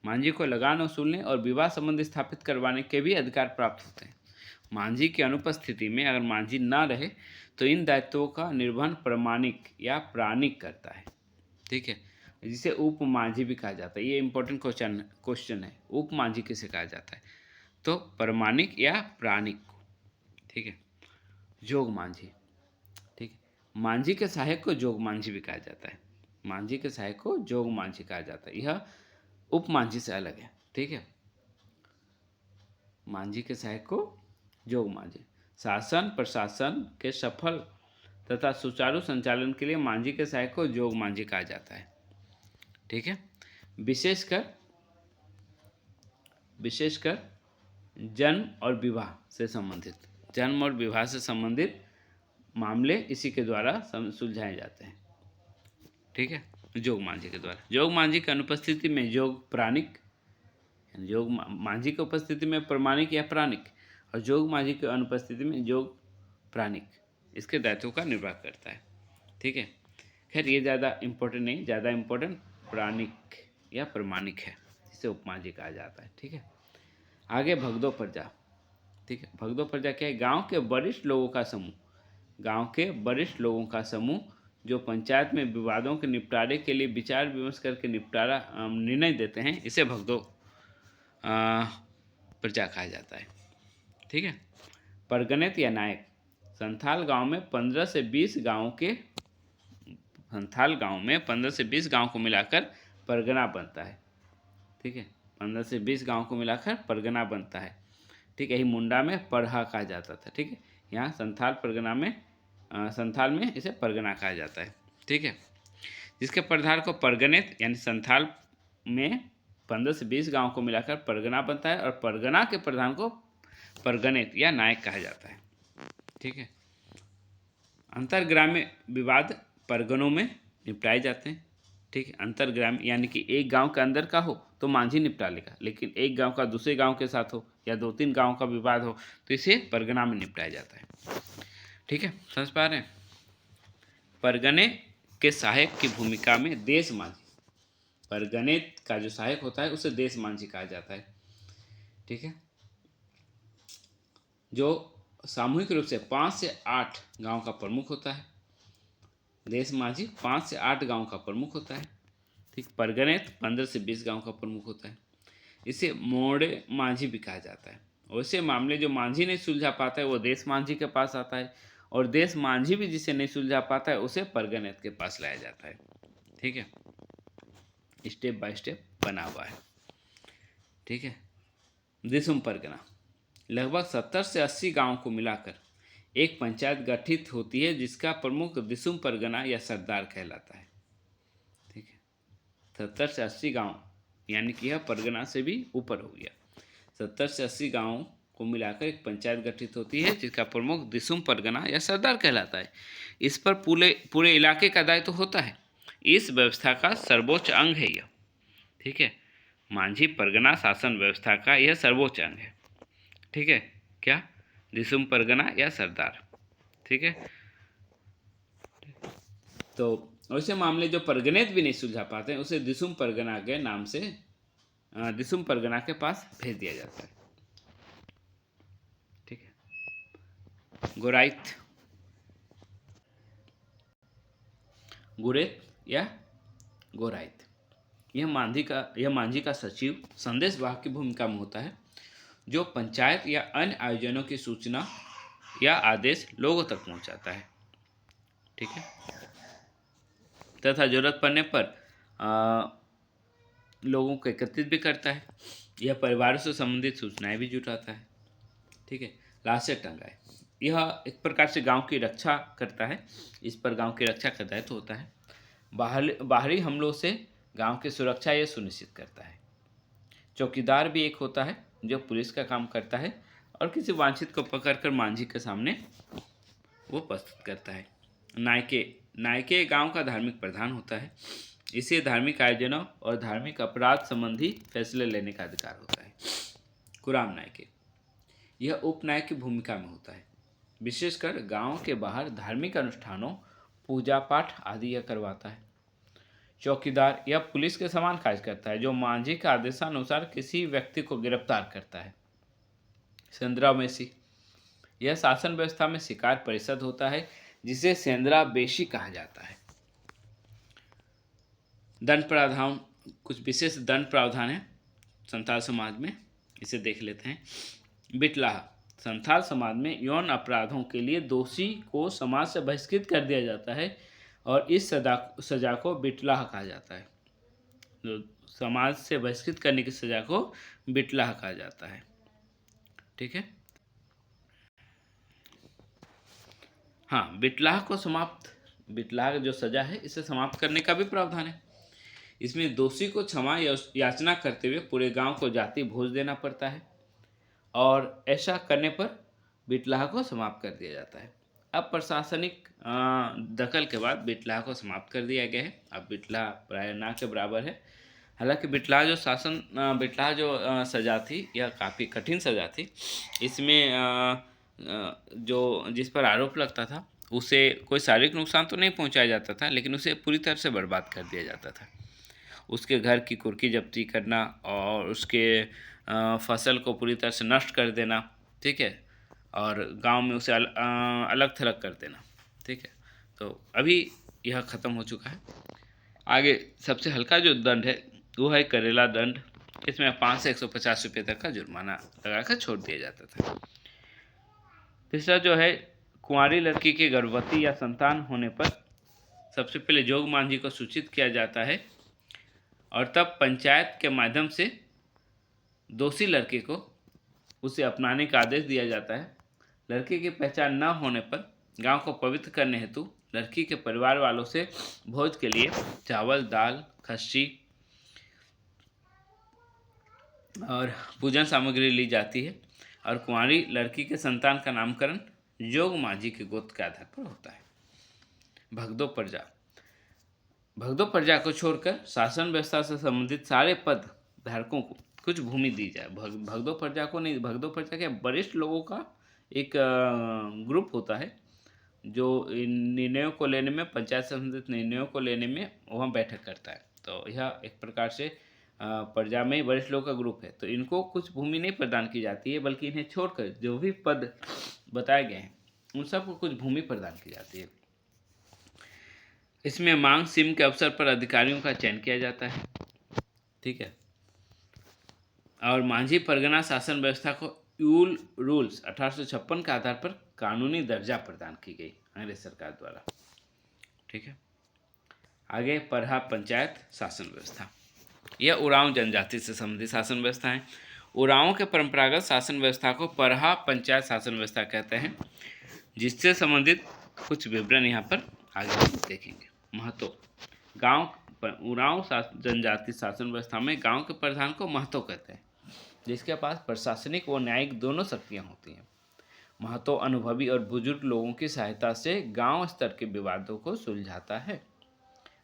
मांझी को लगान वसूलने और विवाह संबंध स्थापित करवाने के भी अधिकार प्राप्त होते हैं। मांझी की अनुपस्थिति में अगर मांझी ना रहे तो इन दायित्वों का निर्वहन प्रमाणिक या प्राणिक करता है। ठीक है, जिसे उप मांझी भी कहा जाता है। ये इंपॉर्टेंट क्वेश्चन है, उप मांझी किसे कहा जाता है? तो प्रमाणिक या प्राणिक को। ठीक है, जोग मांझी। ठीक है, मांझी के सहायक को जोग मांझी भी कहा जाता है। मांझी के सहायक को जोग मांझी कहा जाता है, यह उप मांझी से अलग है। ठीक है, मांझी के सहायक को जोग मांझी। शासन प्रशासन के सफल तथा सुचारू संचालन के लिए मांझी के सहायक को जोग मांझी कहा जाता है। ठीक है, विशेषकर जन्म और विवाह से संबंधित मामले इसी के द्वारा सुलझाए जाते हैं। ठीक है, जोग मांझी के द्वारा। जोग मांझी की अनुपस्थिति में जोग मांझी की उपस्थिति में प्रमाणिक या प्राणिक और जोग मांझी की अनुपस्थिति में जोग प्राणिक इसके दायित्वों का निर्वाह करता है। ठीक है, खैर ये ज़्यादा इम्पोर्टेंट नहीं, ज़्यादा इम्पोर्टेंट प्राणिक या प्रमाणिक है, जिसे उपमांझी कहा जाता है। ठीक है, आगे भगदो प्रजा। ठीक है, भगदो प्रजा क्या है? गांव के वरिष्ठ लोगों का समूह जो पंचायत में विवादों के निपटारे के लिए विचार विमर्श करके निर्णय देते हैं, इसे भगदो प्रजा कहा जाता है। ठीक है, परगनित या नायक। संथाल गांव में 15 से 20 गांव को मिलाकर परगना बनता है। ठीक है, 15 से 20 गांव को मिलाकर परगना बनता है। ठीक है, यही मुंडा में परहा कहा जाता था। ठीक है, यहाँ संथाल में इसे परगना कहा जाता है। ठीक है, जिसके प्रधान को परगनित यानी संथाल में 15 से 20 गांव को मिलाकर परगना बनता है और परगना के प्रधान को परगनित या नायक कहा जाता है। ठीक है, अंतरग्राम्य विवाद परगनों में निपटाए जाते हैं। ठीक है, अंतरग्राम यानी कि एक गांव के अंदर का हो तो मांझी निपटा लेगा, लेकिन एक गांव का दूसरे गांव के साथ हो या 2-3 गांव का विवाद हो तो इसे परगना में निपटाया जाता है। ठीक है, समझ पा रहे हैं? परगने के सहायक की भूमिका में देश मांझी, परगने का जो सहायक होता है उसे देश मांझी कहा जाता है। ठीक है, जो सामूहिक रूप से 5 से 8 गांव का प्रमुख होता है। देश मांझी 5 से 8 गांव का प्रमुख होता है। ठीक, परगनित 15 से 20 गांव का प्रमुख होता है। इसे मोड़े मांझी भी कहा जाता है। वैसे मामले जो मांझी नहीं सुलझा पाता है वो देश मांझी के पास आता है और देश मांझी भी जिसे नहीं सुलझा पाता है उसे परगनित के पास लाया जाता है। ठीक है, स्टेप बाय स्टेप बना हुआ है। ठीक है, दिसुम परगना लगभग 70 से 80 गांव को मिलाकर एक पंचायत गठित होती है जिसका प्रमुख दिसुम परगना या सरदार कहलाता है। 70 से 80 गांव, यानी कि यह परगना से भी ऊपर हो गया। 70 से 80 गांवों को मिलाकर एक पंचायत गठित होती है, जिसका प्रमुख दिसुम परगना या सरदार कहलाता है। इस पर पूरे पूरे इलाके का दायित्व होता है। इस व्यवस्था का सर्वोच्च अंग है यह। ठीक है, मांझी परगना शासन व्यवस्था का यह सर्वोच्च अंग है। ठीक है, क्या? दिसुम परगना या सरदार। ठीक है, तो वैसे मामले जो परगनेत भी नहीं सुलझा पाते हैं, उसे दिसुम परगना के नाम से दिसुम परगना के पास भेज दिया जाता है। ठीक है, गोराइत, गुरेत या गोराइत, यह मांझी का सचिव संदेश वाहक की भूमिका में होता है, जो पंचायत या अन्य आयोजनों की सूचना या आदेश लोगों तक पहुंचाता है। ठीक है, तथा जरूरत पड़ने पर लोगों को एकत्रित भी करता है। यह परिवारों से संबंधित सूचनाएं भी जुटाता है। ठीक है, लाशें टंगाए, यह एक प्रकार से गांव की रक्षा करता है। इस पर गांव की रक्षा का दायित्व होता है। बाहरी हमलों से गांव की सुरक्षा यह सुनिश्चित करता है। चौकीदार भी एक होता है जो पुलिस का काम करता है और किसी वांछित को पकड़कर मांझी के सामने वो प्रस्तुत करता है। नायके गांव का धार्मिक प्रधान होता है। इसे धार्मिक आयोजनों और धार्मिक अपराध संबंधी फैसले लेने का अधिकार होता है। कुराम नायके, यह उपनायक की भूमिका में होता है। विशेषकर गांव के बाहर धार्मिक अनुष्ठानों, पूजा पाठ आदि यह करवाता है। चौकीदार यह पुलिस के समान कार्य करता है, जो मांझी के आदेशानुसार किसी व्यक्ति को गिरफ्तार करता है। सेंद्रावेशी, यह शासन व्यवस्था में शिकार परिषद होता है, जिसे सेंद्रावेशी कहा जाता है। दंड प्रावधान, कुछ विशेष दंड प्रावधान है संथाल समाज में, इसे देख लेते हैं। बिटलाह, संथाल समाज में यौन अपराधों के लिए दोषी को समाज से बहिष्कृत कर दिया जाता है और इस सजा को बिटलाह कहा जाता है। जो समाज से बहिष्कृत करने की सजा को बिटलाह कहा जाता है। ठीक है, हाँ, बिटलाह जो सजा है इसे समाप्त करने का भी प्रावधान है। इसमें दोषी को क्षमा याचना करते हुए पूरे गांव को जाति भोज देना पड़ता है और ऐसा करने पर बिटलाह को समाप्त कर दिया जाता है। अब प्रशासनिक दखल के बाद बिटलाह को समाप्त कर दिया गया है। अब बिटलाह प्राय ना के बराबर है। हालांकि बिटलाह जो सज़ा थी यह काफ़ी कठिन सज़ा थी। इसमें जो जिस पर आरोप लगता था उसे कोई शारीरिक नुकसान तो नहीं पहुंचाया जाता था, लेकिन उसे पूरी तरह से बर्बाद कर दिया जाता था। उसके घर की कुर्की जब्ती करना और उसके फसल को पूरी तरह से नष्ट कर देना। ठीक है, और गांव में उसे अलग थलग कर देना। ठीक है, तो अभी यह ख़त्म हो चुका है। आगे सबसे हल्का जो दंड है वो है करेला दंड। इसमें 5 से 150 रुपये तक का जुर्माना लगाकर छोड़ दिया जाता था। तीसरा जो है, कुंवारी लड़की के गर्भवती या संतान होने पर सबसे पहले जोग मांझी को सूचित किया जाता है और तब पंचायत के माध्यम से दोषी लड़के को उसे अपनाने का आदेश दिया जाता है। लड़के की पहचान न होने पर गांव को पवित्र करने हेतु लड़की के परिवार वालों से भोज के लिए चावल, दाल, खस्सी और पूजन सामग्री ली जाती है और कुंवारी लड़की के संतान का नामकरण जोग मांझी के गोत्र के आधार पर होता है। भगदो प्रजा को छोड़कर शासन व्यवस्था से संबंधित सारे पद धारकों को कुछ भूमि दी जाए। भगदो प्रजा को नहीं, भगदो प्रजा के वरिष्ठ लोगों का एक ग्रुप होता है जो इन निर्णयों को लेने में, पंचायत से संबंधित निर्णयों को लेने में वहाँ बैठक करता है। तो यह एक प्रकार से प्रजा में वरिष्ठ लोगों का ग्रुप है। तो इनको कुछ भूमि नहीं प्रदान की जाती है, बल्कि इन्हें छोड़कर जो भी पद बताए गए हैं उन सबको कुछ भूमि प्रदान की जाती है। इसमें मांग सिम के अवसर पर अधिकारियों का चयन किया जाता है। ठीक है, और मांझी परगना शासन व्यवस्था को यूल रूल्स 1856 के आधार पर कानूनी दर्जा प्रदान की गई अंग्रेज सरकार द्वारा। ठीक है, आगे परहा पंचायत शासन व्यवस्था। यह उरांव जनजाति से संबंधित शासन व्यवस्था है। उरांव के परंपरागत शासन व्यवस्था को परहा पंचायत शासन व्यवस्था कहते हैं, जिससे संबंधित कुछ विवरण यहाँ पर आगे देखेंगे। महत्व, गांव उरांव जनजाति शासन व्यवस्था में गांव के प्रधान को महतो कहते हैं, जिसके पास प्रशासनिक व न्यायिक दोनों शक्तियां होती हैं। महतो अनुभवी और बुजुर्ग लोगों की सहायता से गांव स्तर के विवादों को सुलझाता है।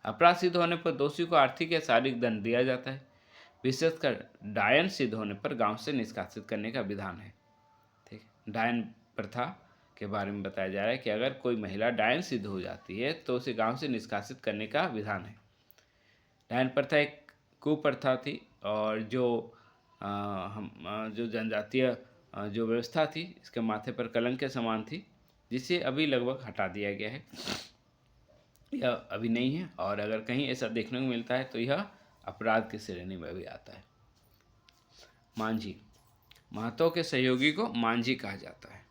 अपराध सिद्ध होने पर दोषी को आर्थिक या शारीरिक दंड दिया जाता है। विशेषकर डायन सिद्ध होने पर गांव से निष्कासित करने का विधान है। ठीक है, डायन प्रथा के बारे में बताया जा रहा है कि अगर कोई महिला डायन सिद्ध हो जाती है तो उसे गांव से निष्कासित करने का विधान है। डायन प्रथा एक कुप्रथा थी और जो जनजातीय जो व्यवस्था थी इसके माथे पर कलंक के समान थी, जिसे अभी लगभग हटा दिया गया है। यह अभी नहीं है और अगर कहीं ऐसा देखने को मिलता है तो यह अपराध की श्रेणी में भी आता है। मांझी, महतो के सहयोगी को मांझी कहा जाता है।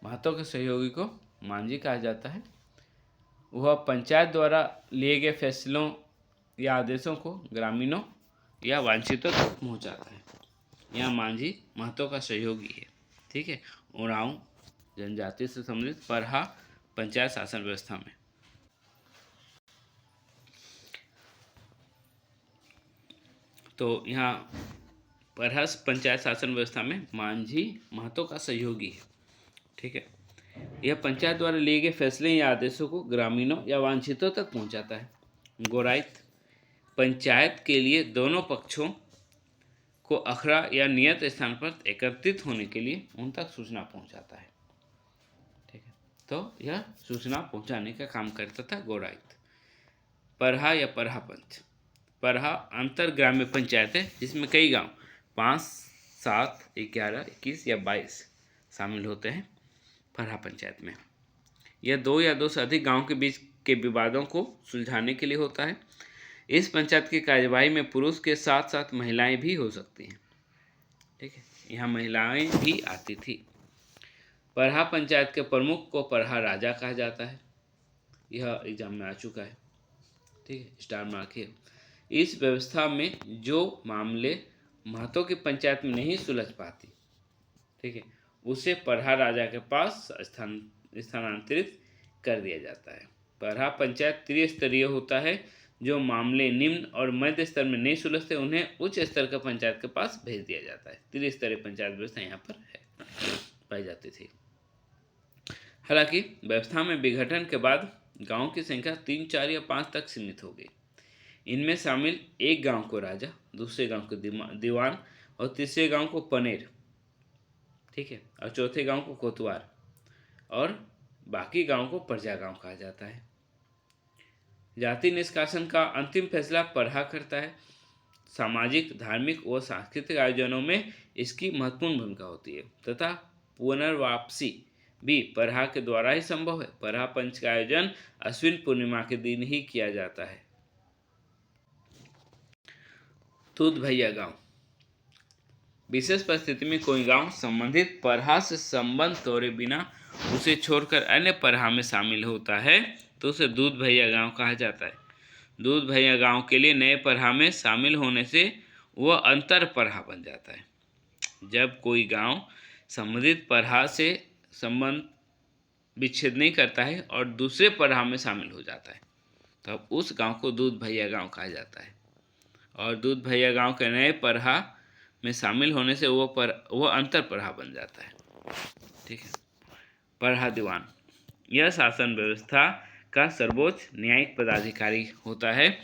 महतो के सहयोगी को मांझी कहा जाता है। वह पंचायत द्वारा लिए गए फैसलों या आदेशों को ग्रामीणों या वांछितों तक पहुंचाता है। यह मांझी महतो का सहयोगी है। ठीक है, उरांव जनजाति से संबंधित परहा पंचायत शासन व्यवस्था में। तो यहाँ परहा पंचायत शासन व्यवस्था में मांझी महतो का सहयोगी है। ठीक है, यह पंचायत द्वारा लिए गए फैसले या आदेशों को ग्रामीणों या वांछितों तक पहुंचाता है। गोराइत, पंचायत के लिए दोनों पक्षों को अखड़ा या नियत स्थान पर एकत्रित होने के लिए उन तक सूचना पहुंचाता है। ठीक है, तो यह सूचना पहुंचाने का काम करता था गोराइत। परहा या परहा पंच, परहा अंतर ग्राम्य पंचायत है जिसमें कई गांव 5, 7, 11, 21 या 22 शामिल होते हैं। परहा पंचायत में यह 2 या 2 से अधिक गांव के बीच के विवादों को सुलझाने के लिए होता है। इस पंचायत की कार्यवाही में पुरुष के साथ साथ महिलाएं भी हो सकती हैं। ठीक है, यहाँ महिलाएं भी आती थी। परहा पंचायत के प्रमुख को परहा राजा कहा जाता है। यह एग्जाम में आ चुका है। ठीक है, स्टार मार्क है। इस व्यवस्था में जो मामले महतो की पंचायत में नहीं सुलझ पाती, ठीक है, उसे परहा राजा के पास स्थानांतरित कर दिया जाता है। परहा पंचायत त्रिस्तरीय होता है। जो मामले निम्न और मध्य स्तर में नहीं सुलझते उन्हें उच्च स्तर के पंचायत के पास भेज दिया जाता है। त्रिस्तरीय पंचायत व्यवस्था यहाँ पर है पाई जाती थी। हालांकि व्यवस्था में विघटन के बाद गांव की संख्या 3, 4 या 5 तक सीमित हो गई। इनमें शामिल एक गांव को राजा, दूसरे गांव को दीवान और तीसरे गांव को पनेर, ठीक है, और चौथे गांव को कोतवाल और बाकी गांव को प्रजा गांव कहा जाता है। जाति निष्कासन का अंतिम फैसला परहा करता है। सामाजिक, धार्मिक व सांस्कृतिक आयोजनों में इसकी महत्वपूर्ण भूमिका होती है तथा पुनर्वापसी भी परहा के द्वारा ही संभव है। परहा पंच का आयोजन अश्विन पूर्णिमा के दिन ही किया जाता है। दूध भैया गांव, विशेष परिस्थिति में कोई गांव संबंधित परहा से संबंध तोड़े बिना उसे छोड़कर अन्य परहा में शामिल होता है तो उसे दूध भैया गांव कहा जाता है। दूध भैया गांव के लिए नए परहा में शामिल होने से वह अंतर परहा बन जाता है। जब कोई गांव संबंधित परहा से संबंध विच्छेद नहीं करता है और दूसरे परहा में शामिल हो जाता है तब उस गांव को दूध भैया गांव कहा जाता है। और दूध भैया गांव के नए परहा में शामिल होने से वह अंतर परहा बन जाता है। ठीक है, परहा दीवान, यह शासन व्यवस्था का सर्वोच्च न्यायिक पदाधिकारी होता है।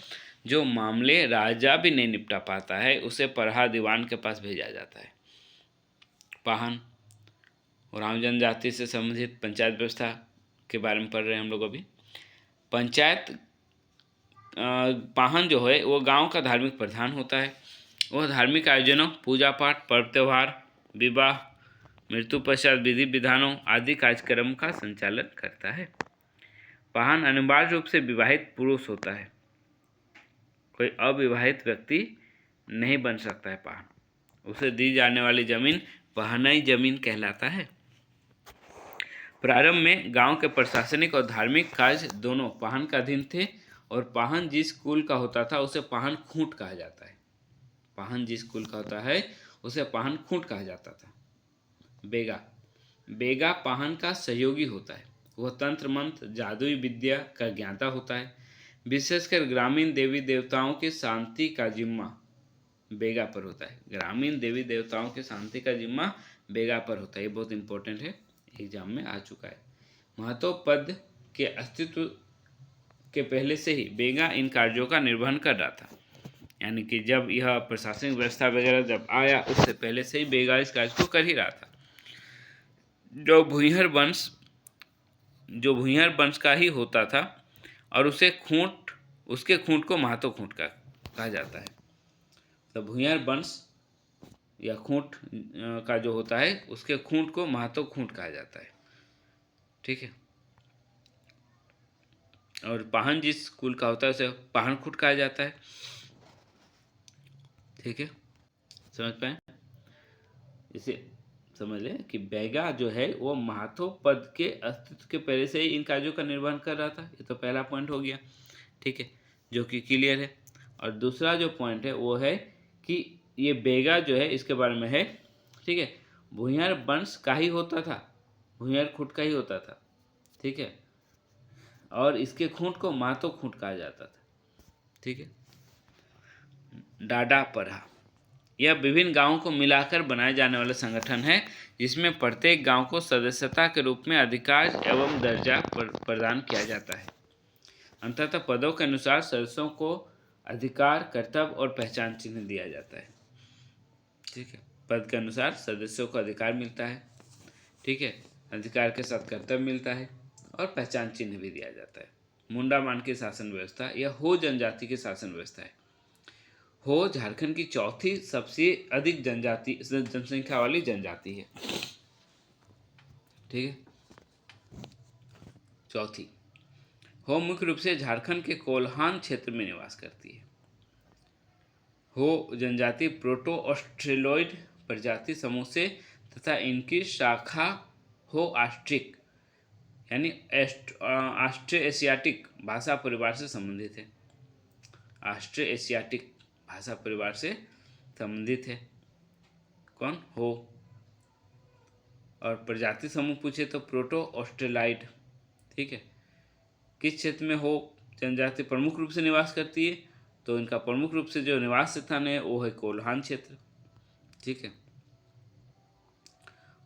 जो मामले राजा भी नहीं निपटा पाता है उसे परहा दीवान के पास भेजा जाता है। पाहन, उरांव जनजाति से संबंधित पंचायत व्यवस्था के बारे में पढ़ रहे हैं हम लोग अभी। पंचायत पाहन जो है वो गांव का धार्मिक प्रधान होता है। वह धार्मिक आयोजनों, पूजा पाठ, पर्व त्योहार, विवाह, मृत्यु पश्चात विधि विधानों आदि कार्यक्रम का संचालन करता है। पाहन अनिवार्य रूप से विवाहित पुरुष होता है। कोई अविवाहित व्यक्ति नहीं बन सकता है पाहन। उसे दी जाने वाली जमीन पहनई जमीन कहलाता है। प्रारंभ में गांव के प्रशासनिक और धार्मिक कार्य दोनों पाहन का अधीन थे और पाहन जिस कुल का होता था उसे पाहन खूंट कहा जाता है। पाहन जिस कुल का होता है उसे पाहन खूंट कहा जाता था। बेगा, बेगा पाहन का सहयोगी होता है। वह तंत्र मंत्र जादुई विद्या का ज्ञाता होता है। विशेषकर ग्रामीण देवी देवताओं की शांति का जिम्मा बेगा पर होता है। ग्रामीण देवी देवताओं की शांति का जिम्मा बेगा पर होता है। ये बहुत इंपॉर्टेंट है, एग्जाम में आ चुका है। महतो पद के अस्तित्व के पहले से ही बेगा इन कार्यों का निर्वहन कर रहा था, यानी कि जब यह प्रशासनिक व्यवस्था वगैरह जब आया उससे पहले से ही बेगा इस कार्य को कर ही रहा था। जो भूंयहर वंश का ही होता था और उसके खूंट को महतो खूंट का कहा जाता है। तो भूंयहर वंश या खूंट का जो होता है उसके खूंट को महतो खूंट कहा जाता है। ठीक है। और पाहन जिस कुल का होता है उसे पाहन खूंट कहा जाता है। ठीक है, समझ पाए? इसे समझ लें कि बेगा जो है वो महतो पद के अस्तित्व के पहले से ही इन कार्यों का निर्वहन कर रहा था। ये तो पहला पॉइंट हो गया। ठीक है, जो कि क्लियर है। और दूसरा जो पॉइंट है वो है कि ये बेगा जो है इसके बारे में है। ठीक है, भूंयहर वंश का ही होता था, भूंयहर खूंट का ही होता था। ठीक है, और इसके खूंट को महतो खूंट कहा जाता था। ठीक है। डाडा पढ़ा, यह विभिन्न गांवों को मिलाकर बनाए जाने वाला संगठन है जिसमें प्रत्येक गांव को सदस्यता के रूप में अधिकार एवं दर्जा प्रदान किया जाता है। अंततः पदों के अनुसार सदस्यों को अधिकार, कर्तव्य और पहचान चिन्ह दिया जाता है। ठीक है, पद के अनुसार सदस्यों को अधिकार मिलता है। ठीक है, अधिकार के साथ कर्तव्य मिलता है और पहचान चिन्ह भी दिया जाता है। मुंडा मान की शासन व्यवस्था यह हो जनजाति की शासन व्यवस्था है। हो झारखंड की चौथी सबसे अधिक जनसंख्या वाली जनजाति है। ठीक है, चौथी। हो मुख्य रूप से झारखंड के कोल्हान क्षेत्र में निवास करती है। हो जनजाति प्रोटो ऑस्ट्रेलोइड प्रजाति समूह से तथा इनकी शाखा हो ऑस्ट्रिक यानी ऑस्ट्रो एशियाटिक भाषा परिवार से संबंधित है। ऑस्ट्रो एशियाटिक भाषा परिवार से संबंधित है। कौन? हो। और प्रजाति समूह पूछे तो प्रोटो ऑस्ट्रेलाइड। ठीक है, किस क्षेत्र में हो जनजाति प्रमुख रूप से निवास करती है? तो इनका प्रमुख रूप से जो निवास स्थान है वो है कोल्हान क्षेत्र। ठीक है।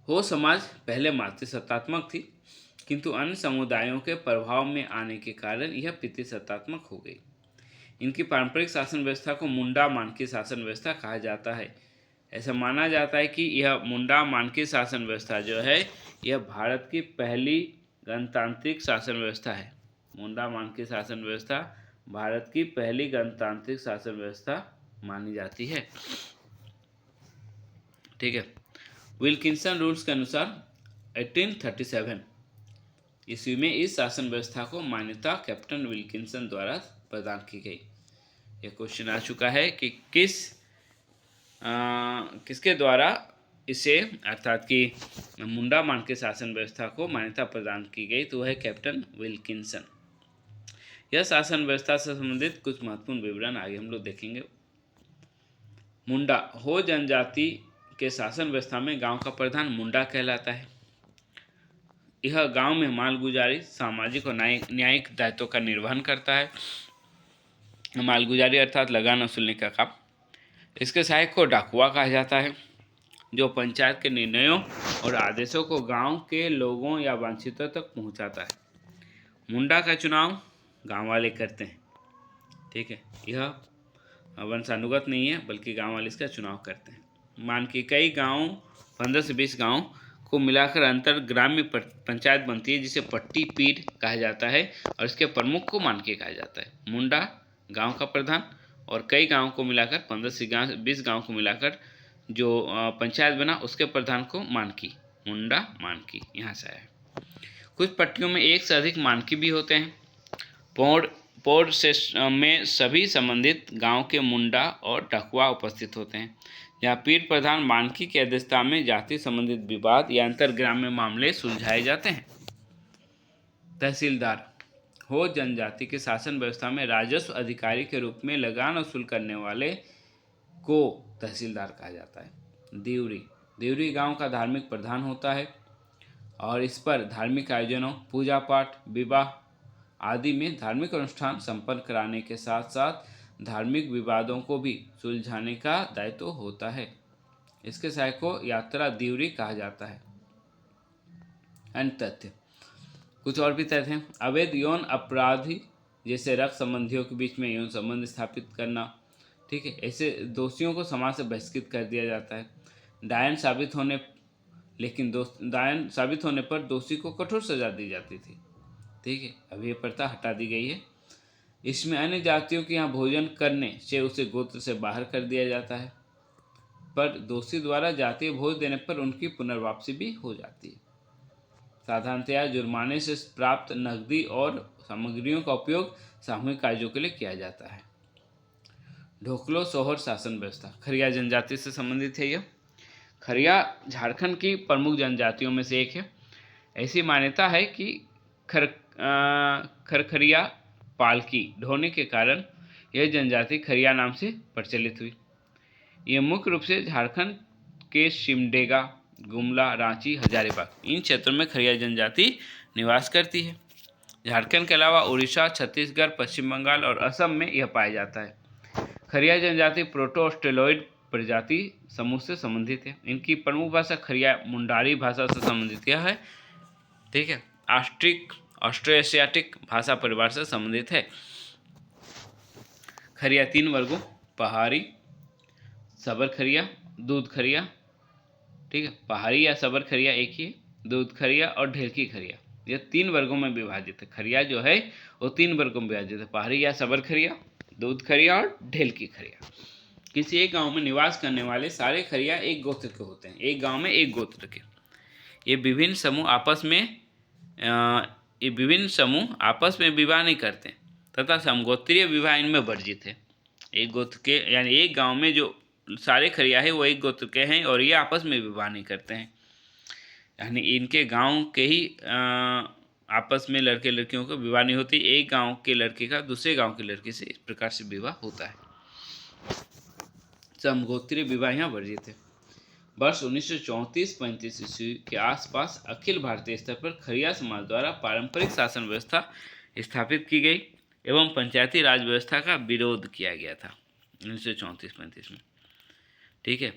हो समाज पहले मातृसत्तात्मक थी, किंतु अन्य समुदायों के प्रभाव में आने के कारण यह पितृसत्तात्मक हो गई। इनकी पारंपरिक शासन व्यवस्था को मुंडा मानकी शासन व्यवस्था कहा जाता है। ऐसा माना जाता है कि यह मुंडा मानकी शासन व्यवस्था जो है यह भारत की पहली गणतांत्रिक शासन व्यवस्था है। मुंडा मानकी शासन व्यवस्था भारत की पहली गणतांत्रिक शासन व्यवस्था मानी जाती है। ठीक है, विल्किंसन रूल्स के अनुसार 1837 ईस्वी में इस शासन व्यवस्था को मान्यता कैप्टन विल्किंसन द्वारा प्रदान की गई। यह क्वेश्चन आ चुका है कि किसके द्वारा इसे अर्थात कि मुंडा मानकी शासन व्यवस्था को मान्यता प्रदान की गई, तो वह है कैप्टन विल्किंसन। यह शासन व्यवस्था से संबंधित कुछ महत्वपूर्ण विवरण आगे हम लोग देखेंगे। मुंडा हो जनजाति के शासन व्यवस्था में गांव का प्रधान मुंडा कहलाता है। यह गांव में मालगुजारी, सामाजिक और न्यायिक दायित्वों का निर्वहन करता है। मालगुजारी अर्थात लगान वसूलने का काम। इसके सहायक को डाकुआ कहा जाता है, जो पंचायत के निर्णयों और आदेशों को गांव के लोगों या वांछितों तक पहुंचाता है। मुंडा का चुनाव गांव वाले करते हैं। ठीक है, यह वंशानुगत नहीं है बल्कि गांव वाले इसका चुनाव करते हैं। मान के कई गांव 15 से 20 गांव को मिलाकर अंतर ग्राम्य पंचायत बनती है जिसे पट्टी पीढ़ कहा जाता है और इसके प्रमुख को मानके कहा जाता है। मुंडा गांव का प्रधान और कई गांव को मिलाकर 15 से 20 गांव को मिलाकर जो पंचायत बना उसके प्रधान को मानकी, मुंडा मानकी यहाँ से आया है। कुछ पट्टियों में एक से अधिक मानकी भी होते हैं। पौड़ से में सभी संबंधित गांव के मुंडा और डकुआ उपस्थित होते हैं। यहाँ पीठ प्रधान मानकी की अध्यक्षता में जाति संबंधित विवाद या अंतर्ग्राम्य मामले सुलझाए जाते हैं। तहसीलदार हो जनजाति के शासन व्यवस्था में राजस्व अधिकारी के रूप में लगान वसूल करने वाले को तहसीलदार कहा जाता है। देवरी गांव का धार्मिक प्रधान होता है और इस पर धार्मिक आयोजनों, पूजा पाठ, विवाह आदि में धार्मिक अनुष्ठान संपन्न कराने के साथ साथ धार्मिक विवादों को भी सुलझाने का दायित्व होता है। इसके सहायक को यात्रा द्विवेदी कहा जाता है। अन्य तथ्य, कुछ और भी तथ्य हैं। अवैध यौन अपराधी जैसे रक्त संबंधियों के बीच में यौन संबंध स्थापित करना, ठीक है, ऐसे दोषियों को समाज से बहिष्कृत कर दिया जाता है। दायन साबित होने पर दोषी को कठोर सजा दी जाती थी, ठीक है। अब ये प्रथा हटा दी गई है। इसमें अन्य जातियों के यहाँ भोजन करने से उसे गोत्र से बाहर कर दिया जाता है, पर दोषी द्वारा जातीय भोज देने पर उनकी पुनर्वापसी भी हो जाती है। साधारणतया जुर्माने से प्राप्त नकदी और सामग्रियों का उपयोग सामूहिक कार्यों के लिए किया जाता है। ढोकलो सोहर शासन व्यवस्था खरिया जनजाति से संबंधित है। यह खरिया झारखंड की प्रमुख जनजातियों में से एक है। ऐसी मान्यता है कि खरखरिया पालकी ढोने के कारण यह जनजाति खरिया नाम से प्रचलित हुई। यह मुख्य रूप से झारखंड के सिमडेगा, गुमला, रांची, हजारीबाग इन क्षेत्रों में खरिया जनजाति निवास करती है। झारखंड के अलावा उड़ीसा, छत्तीसगढ़, पश्चिम बंगाल और असम में यह पाया जाता है। खरिया जनजाति प्रोटो ऑस्ट्रेलॉइड प्रजाति समूह से संबंधित है। इनकी प्रमुख भाषा खरिया मुंडारी भाषा से संबंधित यह है, ठीक है। ऑस्ट्रोएशियाटिक भाषा परिवार से संबंधित है। खरिया 3 वर्गों पहाड़ी, सबर खरिया, दूध खरिया, ठीक है। पहाड़ी या सबर खरिया एक ही, दूध खरिया और ढेलकी खरिया, यह 3 वर्गों में विभाजित है। खरिया जो है वो 3 वर्गों में विभाजित है, पहाड़ी या सबर खरिया, दूध खरिया और ढेलकी खरिया। किसी एक गांव में निवास करने वाले सारे खरिया एक गोत्र के होते हैं, एक गांव में एक गोत्र के। ये विभिन्न समूह आपस में विवाह नहीं करते तथा समगोत्रीय विवाह इनमें वर्जित है। एक गोत्र के यानी एक गांव में जो सारे खरिया है वो एक गोत्र के हैं और ये आपस में विवाह नहीं करते हैं, यानी इनके गांव के ही आपस में लड़के लड़कियों का विवाह नहीं होती। एक गांव के लड़के का दूसरे गांव की लड़की से इस प्रकार से विवाह होता है। समगोत्रीय विवाह यहाँ वर्जित है। वर्ष 1934-35 ईस्वी के आसपास अखिल भारतीय स्तर पर खरिया समाज द्वारा पारंपरिक शासन व्यवस्था स्थापित की गई एवं पंचायती राज व्यवस्था का विरोध किया गया था 1934-35 में, ठीक है।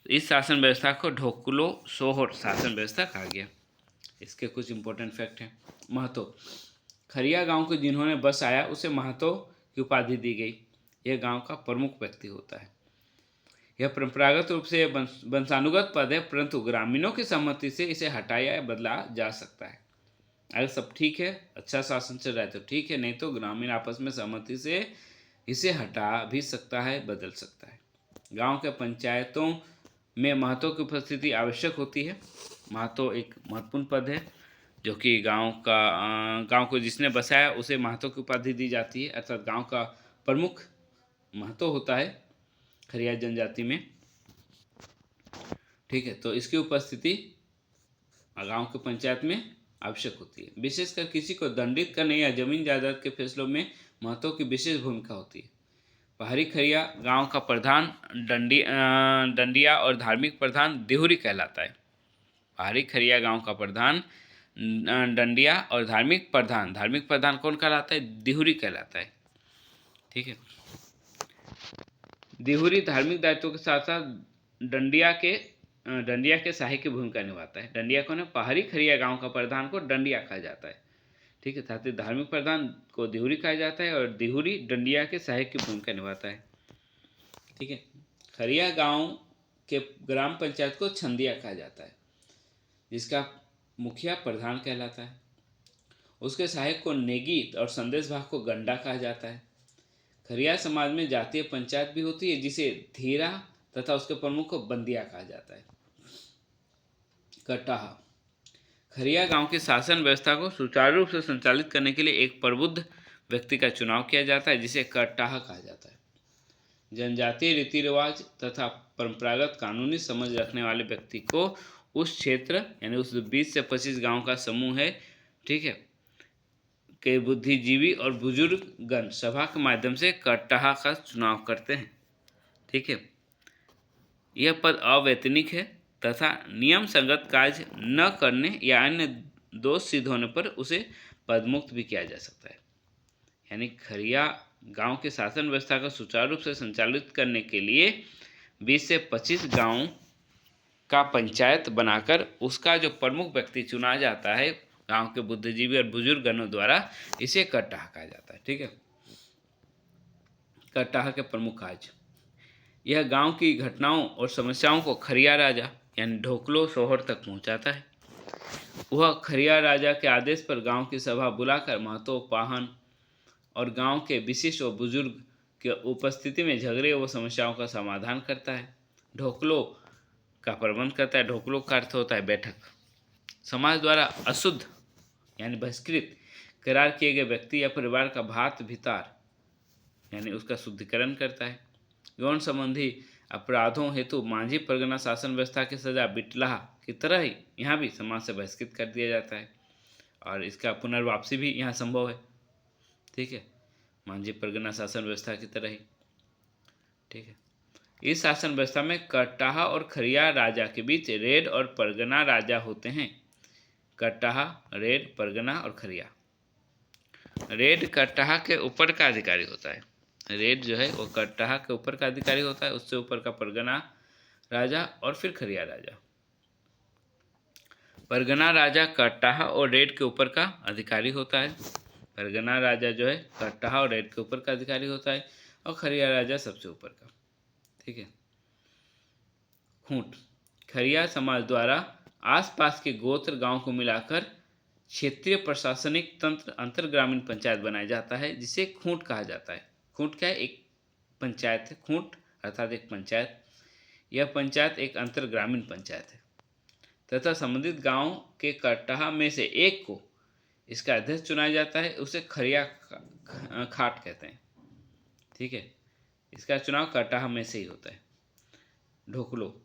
इस शासन व्यवस्था को ढोकलो सोहर शासन व्यवस्था कहा गया। इसके कुछ इंपॉर्टेंट फैक्ट हैं। महतो, खरिया गांव को जिन्होंने बसाया उसे महतो की उपाधि दी गई। यह गांव का प्रमुख व्यक्ति होता है। यह परंपरागत रूप से वंशानुगत पद है, परंतु ग्रामीणों की सहमति से इसे हटाया या बदला जा सकता है। अगर सब ठीक है, अच्छा शासन चल रहा है तो ठीक है, नहीं तो ग्रामीण आपस में सहमति से इसे हटा भी सकता है, बदल सकता है। गांव के पंचायतों में महतो की उपस्थिति आवश्यक होती है। महतो एक महत्वपूर्ण पद है जो कि गांव को जिसने बसाया उसे महतो की उपाधि दी जाती है, अर्थात गांव का प्रमुख महतो होता है खरिया जनजाति में, ठीक है। तो इसकी उपस्थिति गांव के पंचायत में आवश्यक होती है। विशेषकर किसी को दंडित करने या जमीन जायदाद के फैसलों में महतो की विशेष भूमिका होती है। पहाड़ी खरिया गांव का प्रधान डंडिया और धार्मिक प्रधान देहुरी कहलाता है। पहाड़ी खरिया गांव का प्रधान डंडिया और धार्मिक प्रधान कौन कहलाता है? देहुरी कहलाता है, ठीक है। देहुरी धार्मिक दायित्वों के साथ साथ डंडिया के सहायक की भूमिका निभाता है। डंडिया कौन है? पहाड़ी खरिया गांव का प्रधान को डंडिया कहा जाता है, ठीक है। साथ ही धार्मिक प्रधान को देहुरी कहा जाता है और देहुरी डंडिया के सहायक की भूमिका निभाता है, ठीक है। खरिया गांव के ग्राम पंचायत को छंदिया कहा जाता है, जिसका मुखिया प्रधान कहलाता है। उसके सहायक को नेगी और संदेश भाग को गंडा कहा जाता है। खरिया समाज में जातीय पंचायत भी होती है जिसे धीरा तथा उसके प्रमुख को बंदिया कहा जाता है। कटाहा, खरिया गांव की शासन व्यवस्था को सुचारू रूप से संचालित करने के लिए एक प्रबुद्ध व्यक्ति का चुनाव किया जाता है जिसे कटाहा कहा जाता है। जनजातीय रीति रिवाज तथा परंपरागत कानूनी समझ रखने वाले व्यक्ति को उस क्षेत्र यानी उस 20 से 25 गांव का समूह है, ठीक है, के बुद्धिजीवी और बुजुर्ग गण सभा के माध्यम से कटाहा का चुनाव करते हैं, ठीक है। यह पद अवैतनिक है तथा नियम संगत कार्य न करने या अन्य दोष सिद्ध होने पर उसे पदमुक्त भी किया जा सकता है। यानी खरिया गांव के शासन व्यवस्था को सुचारू रूप से संचालित करने के लिए 20 से 25 गांव का पंचायत बनाकर उसका जो प्रमुख व्यक्ति चुना जाता है गांव के बुद्धिजीवी और बुजुर्गगणों द्वारा, इसे कट्टाह कहा जाता है। ठीक है, कट्टाह के प्रमुख कार्य, यह गांव की घटनाओं और समस्याओं को खरिया राजा यानी ढोकलो सोहर तक पहुंचाता है। वह खरिया राजा के आदेश पर गांव की सभा बुलाकर महतो, पाहन और गांव के विशिष्ट और बुजुर्ग के उपस्थिति में झगड़े व समस्याओं का समाधान करता है। ढोकलो का प्रबंध करता है। ढोकलो का अर्थ होता है बैठक। समाज द्वारा अशुद्ध यानी बहिष्कृत करार किए गए व्यक्ति या परिवार का भात भितार यानी उसका शुद्धिकरण करता है। यौन संबंधी अपराधों हेतु मांझी परगना शासन व्यवस्था की सजा बिटलाह की तरह ही यहाँ भी समाज से बहिष्कृत कर दिया जाता है और इसका पुनर्वापसी भी यहाँ संभव है। ठीक है, मांझी परगना शासन व्यवस्था की तरह ही। ठीक है, इस शासन व्यवस्था में कट्टाह और खरिया राजा के बीच रेड और परगना राजा होते हैं। कट्टाह, रेड, परगना और खरिया। रेड कट्टाह के ऊपर का अधिकारी होता है। रेड जो है वो कट्टाह के ऊपर का अधिकारी होता है, उससे ऊपर का परगना राजा और फिर खरिया राजा। परगना राजा कट्टाह और रेड के ऊपर का अधिकारी होता है। परगना राजा जो है कट्टाह और रेड के ऊपर का अधिकारी होता है और खरिया राजा सबसे ऊपर का। ठीक है, खूंट, खरिया समाज द्वारा आसपास के गोत्र गांव को मिलाकर क्षेत्रीय प्रशासनिक तंत्र अंतर ग्रामीण पंचायत बनाया जाता है, जिसे खूंट कहा जाता है। खूंट क्या है? एक पंचायत है। खूंट अर्थात एक पंचायत। यह पंचायत एक अंतर ग्रामीण पंचायत है तथा संबंधित गांव के कट्टाह में से एक को इसका अध्यक्ष चुना जाता है। उसे खरिया खाट कहते हैं। ठीक है, इसका चुनाव कट्टाह में से ही होता है। ढोकलो,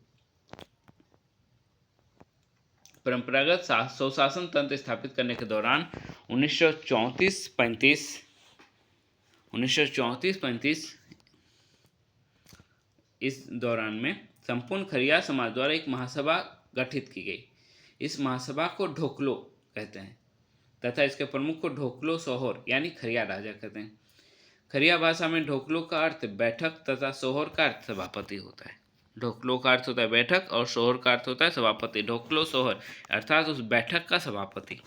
परंपरागत स्वशासन तंत्र स्थापित करने के दौरान 1934-35 इस दौरान में संपूर्ण खरिया समाज द्वारा एक महासभा गठित की गई। इस महासभा को ढोकलो कहते हैं तथा इसके प्रमुख को ढोकलो सोहर यानी खरिया राजा कहते हैं। खरिया भाषा में ढोकलो का अर्थ बैठक तथा सोहर का अर्थ सभापति होता है। ढोकलो का अर्थ होता है बैठक और सोहर का अर्थ होता है सभापति। ढोकलो सोहर अर्थात उस बैठक का सभापति।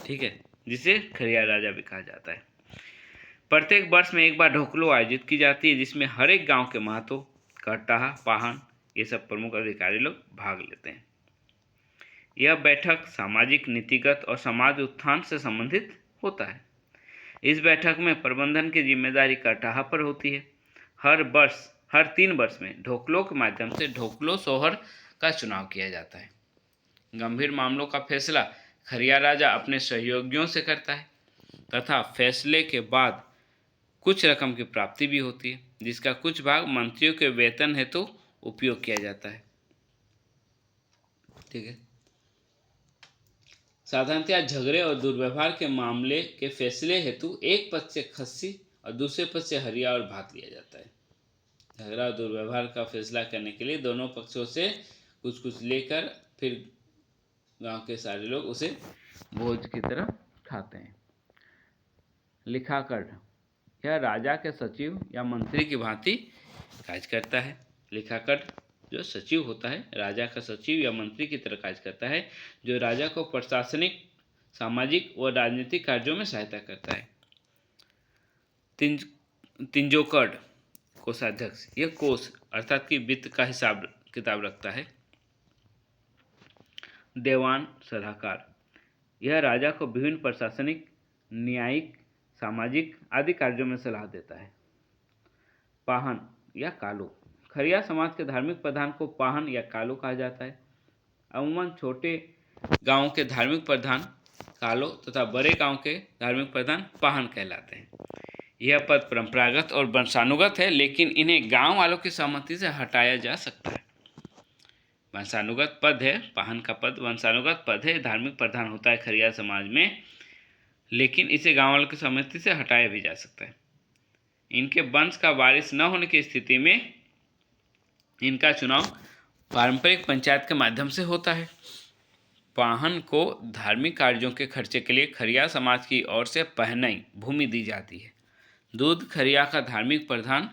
ठीक है, जिसे खरिया राजा भी कहा जाता है। प्रत्येक वर्ष में एक बार ढोकलो आयोजित की जाती है, जिसमें हर एक गांव के महतो, कट्टाह, पाहन ये सब प्रमुख अधिकारी लोग भाग लेते हैं। यह बैठक सामाजिक, नीतिगत और समाज उत्थान से संबंधित होता है। इस बैठक में प्रबंधन की जिम्मेदारी कट्टाह पर होती है। हर 3 वर्ष में ढोकलो के माध्यम से ढोकलो सोहर का चुनाव किया जाता है। गंभीर मामलों का फैसला खरिया राजा अपने सहयोगियों से करता है तथा फैसले के बाद कुछ रकम की प्राप्ति भी होती है, जिसका कुछ भाग मंत्रियों के वेतन हेतु उपयोग किया जाता है। ठीक है, साधारणतया झगड़े और दुर्व्यवहार के मामले के फैसले हेतु एक पक्ष से खस्सी और दूसरे पक्ष से हरिया और भात लिया जाता है। झगड़ा और दुर्व्यवहार का फैसला करने के लिए दोनों पक्षों से कुछ कुछ लेकर फिर गांव के सारे लोग उसे भोज की तरह खाते हैं। लिखाकड़, यह राजा के सचिव या मंत्री की भांति कार्य करता है। लिखाकड़ जो सचिव होता है, राजा का सचिव या मंत्री की तरह कार्य करता है, जो राजा को प्रशासनिक, सामाजिक व राजनीतिक कार्यों में सहायता करता है। तिंजोकड़, कोषाध्यक्ष, यह कोष अर्थात कि वित्त का हिसाब किताब रखता है। देवान, सलाहकार, यह राजा को विभिन्न प्रशासनिक, न्यायिक, सामाजिक आदि कार्यों में सलाह देता है। पाहन या कालो, खरिया समाज के धार्मिक प्रधान को पाहन या कालो कहा जाता है। अमूमन छोटे गांव के धार्मिक प्रधान कालो तथा बड़े गांव के धार्मिक प्रधान पाहन कहलाते हैं। यह पद परंपरागत और वंशानुगत है, लेकिन इन्हें गांव वालों की सहमति से हटाया जा सकता है। वंशानुगत पद है, पाहन का पद वंशानुगत पद है, धार्मिक प्रधान होता है खरिया समाज में, लेकिन इसे गांव वालों की सहमति से हटाया भी जा सकता है। इनके वंश का वारिस न होने की स्थिति में इनका चुनाव पारंपरिक पंचायत के माध्यम से होता है। पाहन को धार्मिक कार्यों के खर्चे के लिए खरिया समाज की ओर से पहनई भूमि दी जाती है। दूध खरिया का धार्मिक प्रधान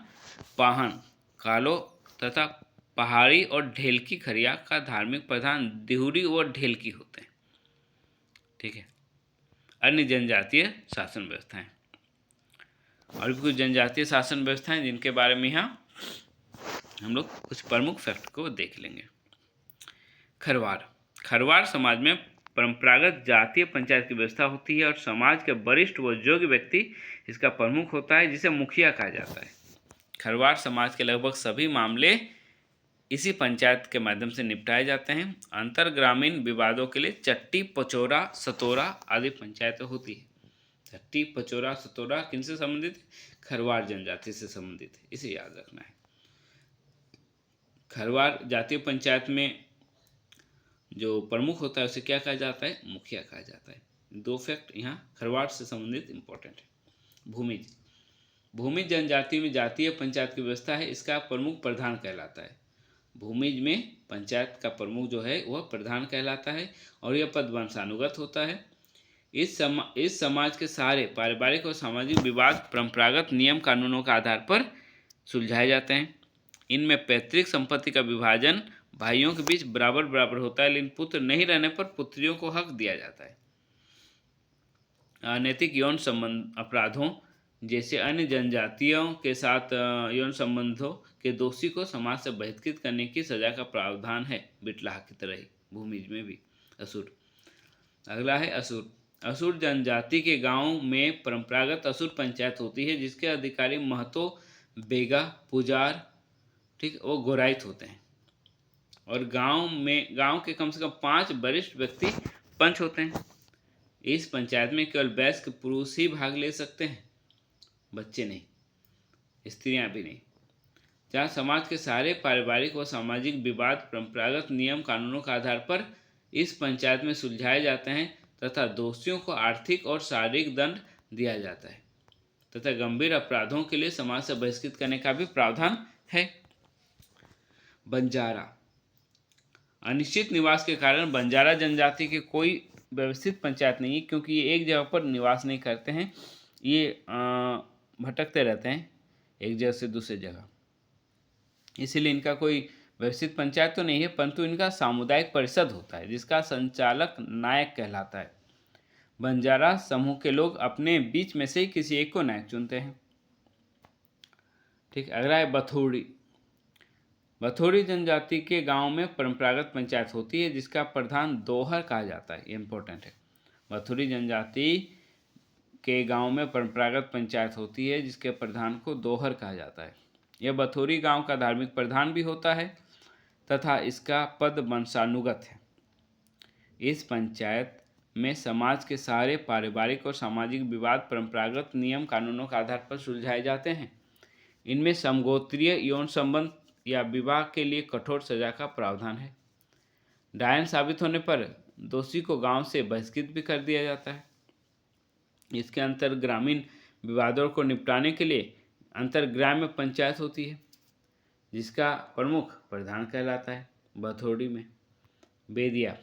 पाहन, कालो तथा पहाड़ी और ढेलकी खरिया का धार्मिक प्रधान दिहुरी और ढेलकी होते हैं। ठीक है। अन्य जनजातीय शासन व्यवस्थाएं, और भी कुछ जनजातीय शासन व्यवस्थाएं जिनके बारे में यहाँ हम लोग कुछ प्रमुख फैक्ट को देख लेंगे। खरवार, खरवार समाज में परंपरागत जातीय पंचायत की व्यवस्था होती है और समाज के वरिष्ठ व योग्य व्यक्ति इसका प्रमुख होता है, जिसे मुखिया कहा जाता है। खरवार समाज के लगभग सभी मामले इसी पंचायत के माध्यम से निपटाए जाते हैं। अंतर ग्रामीण विवादों के लिए चट्टी, पचौरा, सतोरा आदि पंचायतें होती है। चट्टी, पचौरा, सतोरा किनसे संबंधित है? खरवार जनजाति से संबंधित है, इसे याद रखना है। खरवार जातीय पंचायत में जो प्रमुख होता है उसे क्या कहा जाता है? मुखिया कहा जाता है। दो फैक्ट यहाँ खरवार से संबंधित इंपॉर्टेंट है। भूमिज, भूमिज जनजाति में जातीय पंचायत की व्यवस्था है, इसका प्रमुख प्रधान कहलाता है। भूमिज में पंचायत का प्रमुख जो है वह प्रधान कहलाता है और यह पद वंशानुगत होता है। इस समाज के सारे पारिवारिक और सामाजिक विवाद परंपरागत नियम कानूनों के आधार पर सुलझाए जाते हैं। इनमें पैतृक संपत्ति का विभाजन भाइयों के बीच बराबर बराबर होता है, लेकिन पुत्र नहीं रहने पर पुत्रियों को हक दिया जाता है। अनैतिक यौन संबंध अपराधों जैसे अन्य जनजातियों के साथ यौन संबंधों के दोषी को समाज से बहिष्कृत करने की सजा का प्रावधान है, बिटलाह की तरह ही भूमिज में भी। असुर, अगला है असुर। असुर जनजाति के गांव में परंपरागत असुर पंचायत होती है, जिसके अधिकारी महतो, बेगा, पुजार, ठीक, वो गोराइत होते हैं और गांव के कम से कम 5 वरिष्ठ व्यक्ति पंच होते हैं। इस पंचायत में केवल वयस्क पुरुष ही भाग ले सकते हैं, बच्चे नहीं, स्त्रियां भी नहीं। जहाँ समाज के सारे पारिवारिक व सामाजिक विवाद परंपरागत नियम कानूनों के आधार पर इस पंचायत में सुलझाए जाते हैं तथा दोषियों को आर्थिक और शारीरिक दंड दिया जाता है तथा गंभीर अपराधों के लिए समाज से बहिष्कृत करने का भी प्रावधान है। बंजारा, अनिश्चित निवास के कारण बंजारा जनजाति के कोई व्यवस्थित पंचायत नहीं है, क्योंकि ये एक जगह पर निवास नहीं करते हैं, ये भटकते रहते हैं एक जगह से दूसरी जगह, इसीलिए इनका कोई व्यवस्थित पंचायत तो नहीं है, परंतु इनका सामुदायिक परिषद होता है जिसका संचालक नायक कहलाता है। बंजारा समूह के लोग अपने बीच में से ही किसी एक को नायक चुनते हैं। ठीक, अगला है बथोड़ी। बथोड़ी जनजाति के गांव में परंपरागत पंचायत होती है, जिसका प्रधान दोहर कहा जाता है, ये इंपॉर्टेंट है। बथोड़ी जनजाति के गांव में परंपरागत पंचायत होती है, जिसके प्रधान को दोहर कहा जाता है। यह बथोड़ी गांव का धार्मिक प्रधान भी होता है तथा इसका पद वंशानुगत है। इस पंचायत में समाज के सारे पारिवारिक और सामाजिक विवाद परंपरागत नियम कानूनों के आधार पर सुलझाए जाते हैं। इनमें समगोत्रीय यौन संबंध या विवाह के लिए कठोर सजा का प्रावधान है। डायन साबित होने पर दोषी को गांव से बहिष्कृत भी कर दिया जाता है। इसके अंतर ग्रामीण विवादों को निपटाने के लिए अंतरग्राम्य पंचायत होती है, जिसका प्रमुख प्रधान कहलाता है। बथोड़ी में बेदिया,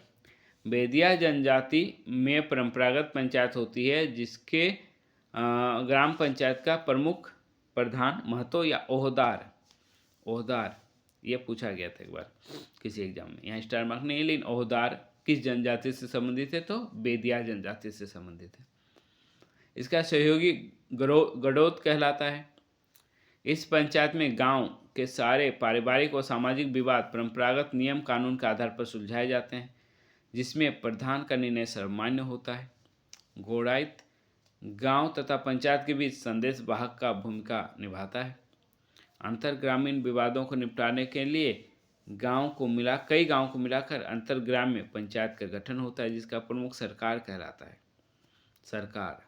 बेदिया जनजाति में परंपरागत पंचायत होती है, जिसके ग्राम पंचायत का प्रमुख प्रधान महतो या ओहदार, ओहदार ये पूछा गया था एक बार किसी एग्जाम में, यहाँ स्टार मार्क नहीं है, लेकिन ओहदार किस जनजाति से संबंधित है? तो बेदिया जनजाति से संबंधित है। इसका सहयोगी गडोत कहलाता है। इस पंचायत में गांव के सारे पारिवारिक और सामाजिक विवाद परंपरागत नियम कानून के आधार पर सुलझाए जाते हैं, जिसमें प्रधान का निर्णय सर्वमान्य होता है। घोड़ाइत गांव तथा पंचायत के बीच संदेश वाहक का भूमिका निभाता है। अंतर ग्रामीण विवादों को निपटाने के लिए कई गांव को मिलाकर अंतरग्राम्य पंचायत का गठन होता है, जिसका प्रमुख सरकार कहलाता है। सरकार,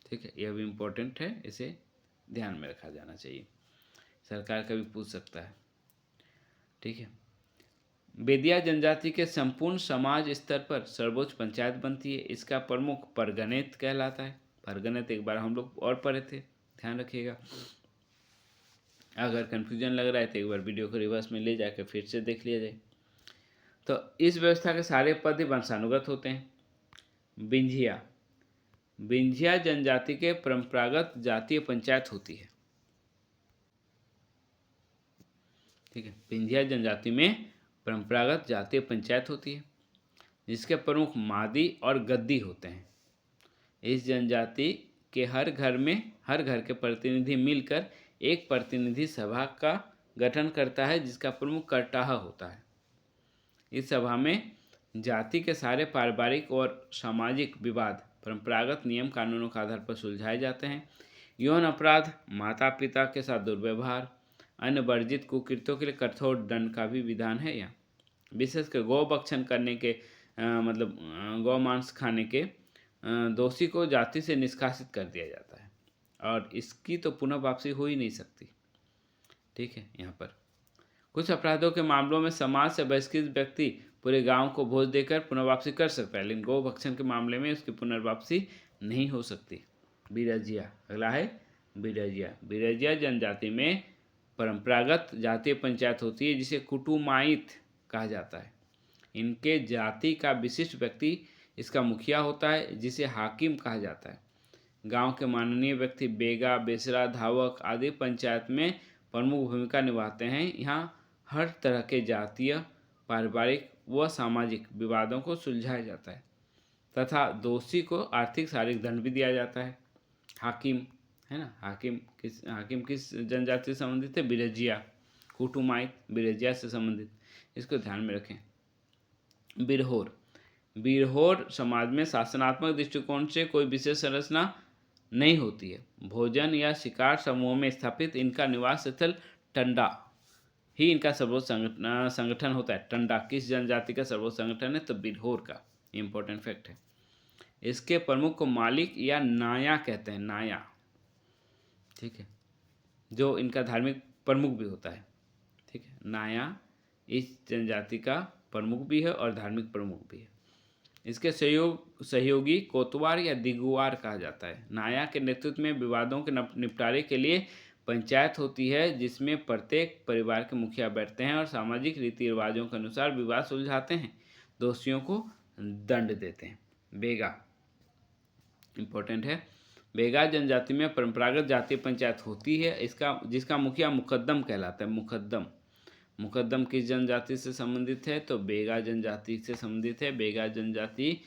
ठीक है, यह भी इम्पोर्टेंट है, इसे ध्यान में रखा जाना चाहिए, सरकार कभी पूछ सकता है। ठीक है, बेदिया जनजाति के संपूर्ण समाज स्तर पर सर्वोच्च पंचायत बनती है। इसका प्रमुख परगनेत कहलाता है। परगनेत एक बार हम लोग और पढ़े थे, ध्यान रखिएगा। अगर कन्फ्यूजन लग रहा है तो एक बार वीडियो को रिवर्स में ले जाकर फिर से देख लिया जाए। तो इस व्यवस्था के सारे पद ही वंशानुगत होते हैं। बिंझिया, बिंझिया जनजाति के परंपरागत जातीय पंचायत होती है। ठीक है, बिंझिया जनजाति में परंपरागत जातीय पंचायत होती है जिसके प्रमुख मादी और गद्दी होते हैं। इस जनजाति के हर घर के प्रतिनिधि मिलकर एक प्रतिनिधि सभा का गठन करता है जिसका प्रमुख करटाहा होता है। इस सभा में जाति के सारे पारिवारिक और सामाजिक विवाद परंपरागत नियम कानूनों के आधार पर सुलझाए जाते हैं। यौन अपराध, माता पिता के साथ दुर्व्यवहार, अन्य वर्जित कुकृत्यों के लिए कठोर दंड का भी विधान है यहाँ। विशेषकर गौ भक्षण करने के गौ मांस खाने के दोषी को जाति से निष्कासित कर दिया जाता है और इसकी तो पुनः वापसी हो ही नहीं सकती। ठीक है, यहाँ पर कुछ अपराधों के मामलों में समाज से बहिष्कृत व्यक्ति पूरे गांव को भोज देकर पुनर्वापसी कर सकता है, लेकिन गौ भक्षण के मामले में उसकी पुनर्वापसी नहीं हो सकती। बिरजिया, अगला है बिरजिया। बिरजिया जनजाति में परंपरागत जातीय पंचायत होती है जिसे कुटुमाइत कहा जाता है। इनके जाति का विशिष्ट व्यक्ति इसका मुखिया होता है जिसे हाकिम कहा जाता है। गांव के माननीय व्यक्ति बेगा, बेसरा, धावक आदि पंचायत में प्रमुख भूमिका निभाते हैं। यहाँ हर तरह के जातीय, पारिवारिक व सामाजिक विवादों को सुलझाया जाता है तथा दोषी को आर्थिक शारीरिक दंड भी दिया जाता है। हाकिम है ना, हाकिम किस जनजाति से संबंधित है? बिरजिया। कुटुमाइत बिरजिया से संबंधित, इसको ध्यान में रखें। बिरहोर, बिरहोर समाज में शासनात्मक दृष्टिकोण से कोई विशेष संरचना नहीं होती है। भोजन या शिकार समूह में स्थापित इनका निवास स्थल टंडा ही इनका सर्वोच्च संगठन होता है। टंडा किस जनजाति का सर्वोच्च संगठन है? तो बिरहोर का। इंपॉर्टेंट फैक्ट है। इसके प्रमुख को मालिक या नाया कहते हैं, नाया। ठीक है, जो इनका धार्मिक प्रमुख भी होता है। ठीक है, नाया इस जनजाति का प्रमुख भी है और धार्मिक प्रमुख भी है। इसके सहयोगी कोतवार या दिगुआर कहा जाता है। नाया के नेतृत्व में विवादों के निपटारे के लिए पंचायत होती है जिसमें प्रत्येक परिवार के मुखिया बैठते हैं और सामाजिक रीति रिवाजों के अनुसार विवाद सुलझाते हैं, दोषियों को दंड देते हैं। बेगा, इंपॉर्टेंट है। बेगा जनजाति में परंपरागत जातीय पंचायत होती है जिसका मुखिया मुकद्दम कहलाता है। मुकद्दम किस जनजाति से संबंधित है? तो बेगा जनजाति से संबंधित है। बेगा जनजाति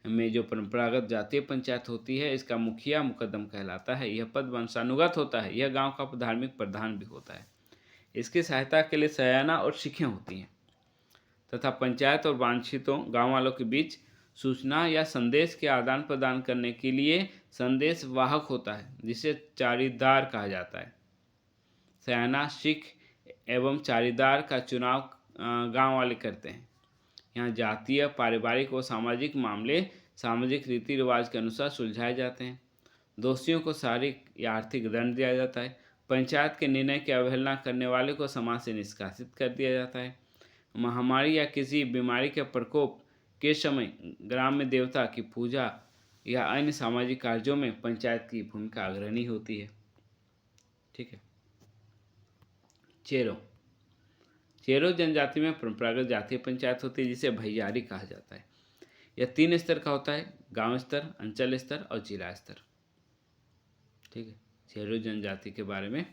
में जो परंपरागत जातीय पंचायत होती है इसका मुखिया मुकद्दम कहलाता है। यह पद वंशानुगत होता है। यह गांव का धार्मिक प्रधान भी होता है। इसकी सहायता के लिए सयाना और शिखें होती हैं तथा पंचायत और वांछितों गाँव वालों के बीच सूचना या संदेश के आदान प्रदान करने के लिए संदेश वाहक होता है जिसे चारीदार कहा जाता है। सयाना, शिख एवं चारीदार का चुनाव गांव वाले करते हैं। यहाँ जातीय, पारिवारिक व सामाजिक मामले सामाजिक रीति रिवाज के अनुसार सुलझाए जाते हैं। दोषियों को शारीरिक या आर्थिक दंड दिया जाता है। पंचायत के निर्णय की अवहेलना करने वाले को समाज से निष्कासित कर दिया जाता है। महामारी या किसी बीमारी के प्रकोप के समय ग्राम में देवता की पूजा या अन्य सामाजिक कार्यों में पंचायत की भूमिका अग्रणी होती है। ठीक है। चेरो, चेरो जनजाति में परंपरागत जातीय पंचायत होती है जिसे भैयारी कहा जाता है। यह 3 स्तर का होता है, गांव स्तर, अंचल स्तर और जिला स्तर। ठीक है, चेरो जनजाति के बारे में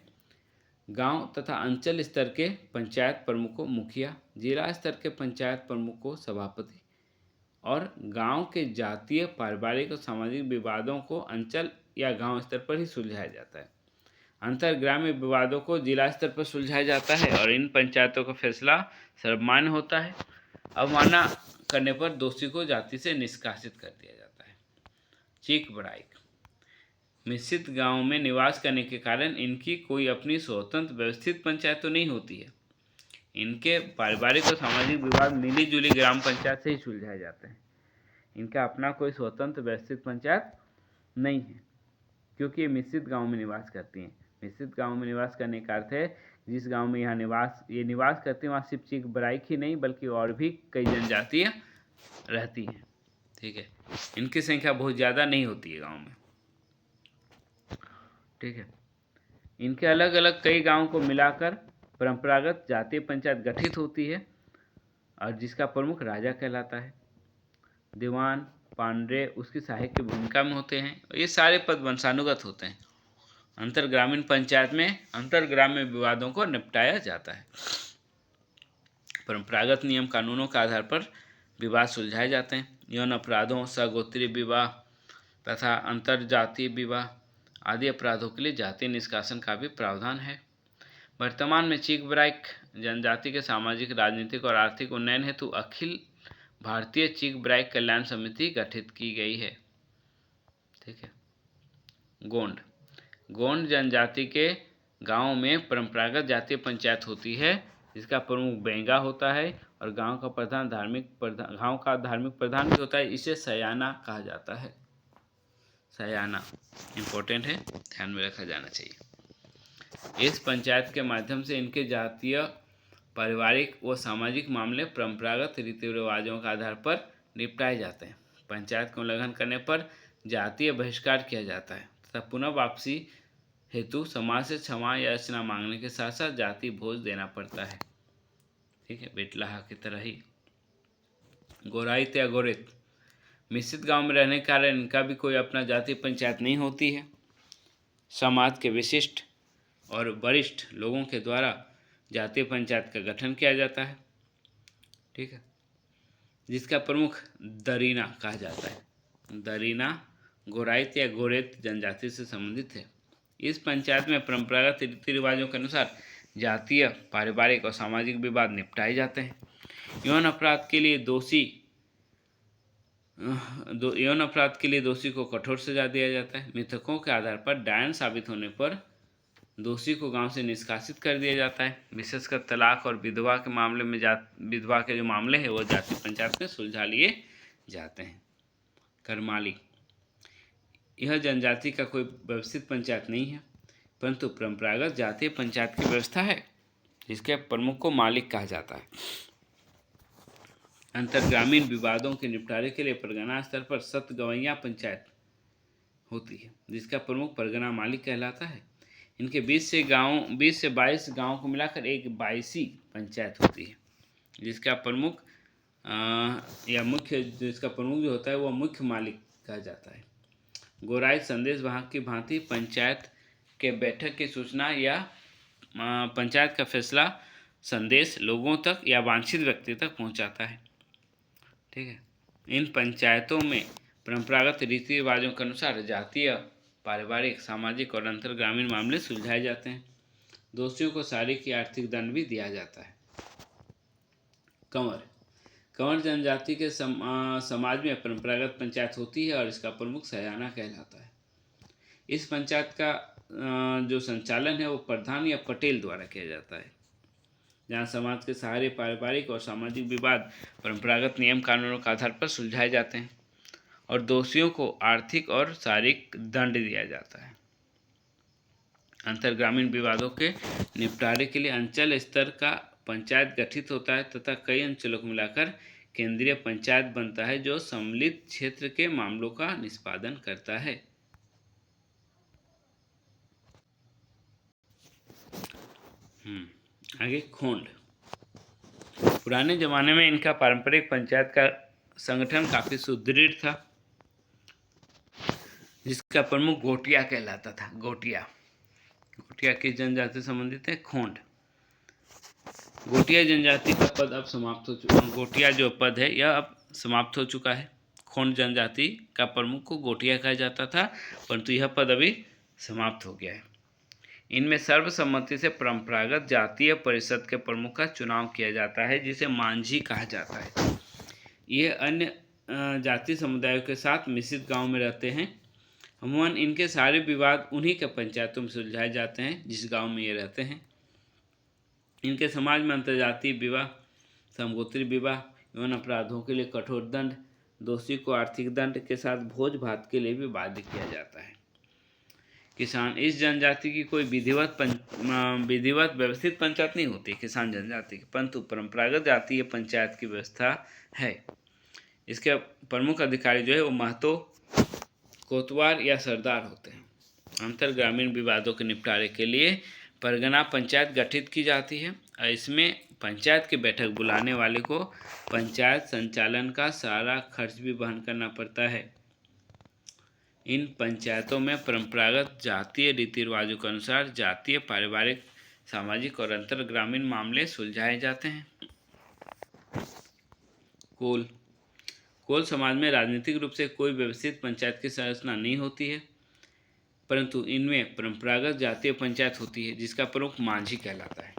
गांव तथा अंचल स्तर के पंचायत प्रमुख को मुखिया, जिला स्तर के पंचायत प्रमुख को सभापति और गांव के जातीय, पारिवारिक और सामाजिक विवादों को अंचल या गांव स्तर पर ही सुलझाया जाता है। अंतर ग्राम्य विवादों को जिला स्तर पर सुलझाया जाता है और इन पंचायतों का फैसला सर्वमान्य होता है। अवमानना करने पर दोषी को जाति से निष्कासित कर दिया जाता है। चीक बड़ाइक, मिश्रित गांव में निवास करने के कारण इनकी कोई अपनी स्वतंत्र व्यवस्थित पंचायत तो नहीं होती है। इनके पारिवारिक और सामाजिक विवाद मिली जुली ग्राम पंचायत से ही सुलझाए जाते हैं। इनका अपना कोई स्वतंत्र व्यवस्थित पंचायत नहीं है क्योंकि ये मिश्रित गांव में निवास करती हैं। मिश्रित गांव में निवास करने का अर्थ है जिस गांव में ये निवास करती हैं वहाँ सिर्फ चीक बड़ाइक ही नहीं बल्कि और भी कई जनजातियाँ रहती हैं। ठीक है, इनकी संख्या बहुत ज़्यादा नहीं होती है गाँव में। ठीक है, इनके अलग अलग कई गांवों को मिलाकर परंपरागत जातीय पंचायत गठित होती है और जिसका प्रमुख राजा कहलाता है। दीवान, पांड्रे उसकी सहायक की भूमिका में होते हैं। ये सारे पद वंशानुगत होते हैं। अंतर ग्रामीण पंचायत में अंतर ग्राम्य विवादों को निपटाया जाता है। परंपरागत नियम कानूनों के आधार पर विवाद सुलझाए जाते हैं। यौन अपराधों, सगोत्रीय विवाह तथा अंतर जातीय विवाह आदि अपराधों के लिए जातीय निष्कासन का भी प्रावधान है। वर्तमान में चीक-ब्राइक जनजाति के सामाजिक, राजनीतिक और आर्थिक उन्नयन हेतु अखिल भारतीय चीक-ब्राइक कल्याण समिति गठित की गई है। ठीक है। गोंड गोंड जनजाति के गांव में परंपरागत जातीय पंचायत होती है, जिसका प्रमुख बेंगा होता है और गांव का धार्मिक प्रधान भी होता है। इसे सयाना कहा जाता है। सयाना इम्पोर्टेंट है, ध्यान में रखा जाना चाहिए। इस पंचायत के माध्यम से इनके जातीय, पारिवारिक व सामाजिक मामले परंपरागत रीति रिवाजों के आधार पर निपटाए जाते हैं। पंचायत का उल्लंघन करने पर जातीय बहिष्कार किया जाता है तथा पुनः वापसी हेतु समाज से क्षमा याचना मांगने के साथ साथ जाति भोज देना पड़ता है। ठीक है, बेटलाहा की तरह ही। गोराइत या गोरित मिश्रित गांव में रहने के कारण इनका भी कोई अपना जातीय पंचायत नहीं होती है। समाज के विशिष्ट और वरिष्ठ लोगों के द्वारा जातीय पंचायत का गठन किया जाता है। ठीक है, जिसका प्रमुख दरीना कहा जाता है। दरीना गोराइत या गोरेत जनजाति से संबंधित है। इस पंचायत में परंपरागत रीति रिवाजों के अनुसार जातीय, पारिवारिक और सामाजिक विवाद निपटाए जाते हैं। यौन अपराध के लिए दोषी को कठोर सजा दिया जाता है। मृतकों के आधार पर डायन साबित होने पर दोषी को गांव से निष्कासित कर दिया जाता है। विशेषकर तलाक और विधवा के मामले में विधवा के जो मामले हैं वो जाति पंचायत में सुलझा लिए जाते हैं। करमाली यह जनजाति का कोई व्यवस्थित पंचायत नहीं है, परंतु परंपरागत जातीय पंचायत की व्यवस्था है, जिसके प्रमुख को मालिक कहा जाता है। अंतरग्रामीण विवादों के निपटारे के लिए परगना स्तर पर सतगवैया पंचायत होती है, जिसका प्रमुख परगना मालिक कहलाता है। इनके 20 से 22 गाँव को मिलाकर एक 22 पंचायत होती है, जिसका प्रमुख जो होता है वह मुख्य मालिक कहा जाता है। गोराई संदेश वाहक की भांति पंचायत के बैठक की सूचना या पंचायत का फैसला संदेश लोगों तक या वांछित व्यक्ति तक पहुंचाता है। ठीक है, इन पंचायतों में परंपरागत रीति रिवाजों के अनुसार जातीय, पारिवारिक, सामाजिक और अंतर ग्रामीण मामले सुलझाए जाते हैं। दोषियों को शारीरिक या आर्थिक दंड भी दिया जाता है। कंवर जनजाति के समाज में परंपरागत पंचायत होती है और इसका प्रमुख सयाना कहलाता है। इस पंचायत का जो संचालन है वो प्रधान या पटेल द्वारा किया जाता है, जहाँ समाज के सारे पारिवारिक और सामाजिक विवाद परंपरागत नियम कानूनों के आधार पर सुलझाए जाते हैं और दोषियों को आर्थिक और शारीरिक दंड दिया जाता है। अंतरग्रामीण विवादों के निपटारे के लिए अंचल स्तर का पंचायत गठित होता है तथा कई अंचलों को मिलाकर केंद्रीय पंचायत बनता है, जो सम्मिलित क्षेत्र के मामलों का निष्पादन करता है। आगे खोंड। पुराने जमाने में इनका पारंपरिक पंचायत का संगठन काफी सुदृढ़ था, जिसका प्रमुख गोटिया कहलाता था। गोटिया किस जनजाति से संबंधित है? खोंड। गोटिया जनजाति का पद अब समाप्त हो चुका। गोटिया जो पद है यह अब समाप्त हो चुका है। खोंड जनजाति का प्रमुख को गोटिया कहा जाता था, परंतु यह पद अभी समाप्त हो गया है। इनमें सर्वसम्मति से परंपरागत जातीय परिषद के प्रमुख का चुनाव किया जाता है, जिसे मांझी कहा जाता है। ये अन्य जाति समुदायों के साथ मिश्रित गांव में रहते हैं। अमूमन इनके सारे विवाद उन्हीं के पंचायतों में सुलझाए जाते हैं जिस गांव में ये रहते हैं। इनके समाज में अंतर्जातीय विवाह, समगोत्री विवाह, यौन अपराधों के लिए कठोर दंड, दोषी को आर्थिक दंड के साथ भोज भात के लिए भी बाध्य किया जाता है। किसान इस जनजाति की कोई विधिवत व्यवस्थित पंचायत नहीं होती किसान जनजाति की, परंतु परंपरागत जातीय पंचायत की व्यवस्था है। इसके प्रमुख अधिकारी जो है वो महतो, कोतवाल या सरदार होते हैं। अंतर ग्रामीण विवादों के निपटारे के लिए परगना पंचायत गठित की जाती है और इसमें पंचायत की बैठक बुलाने वाले को पंचायत संचालन का सारा खर्च भी वहन करना पड़ता है। इन पंचायतों में परंपरागत जातीय रीति रिवाजों के अनुसार जातीय, पारिवारिक, सामाजिक और अंतर ग्रामीण मामले सुलझाए जाते हैं। कोल समाज में राजनीतिक रूप से कोई व्यवस्थित पंचायत की संरचना नहीं होती है, परंतु इनमें परंपरागत जातीय पंचायत होती है जिसका प्रमुख मांझी कहलाता है।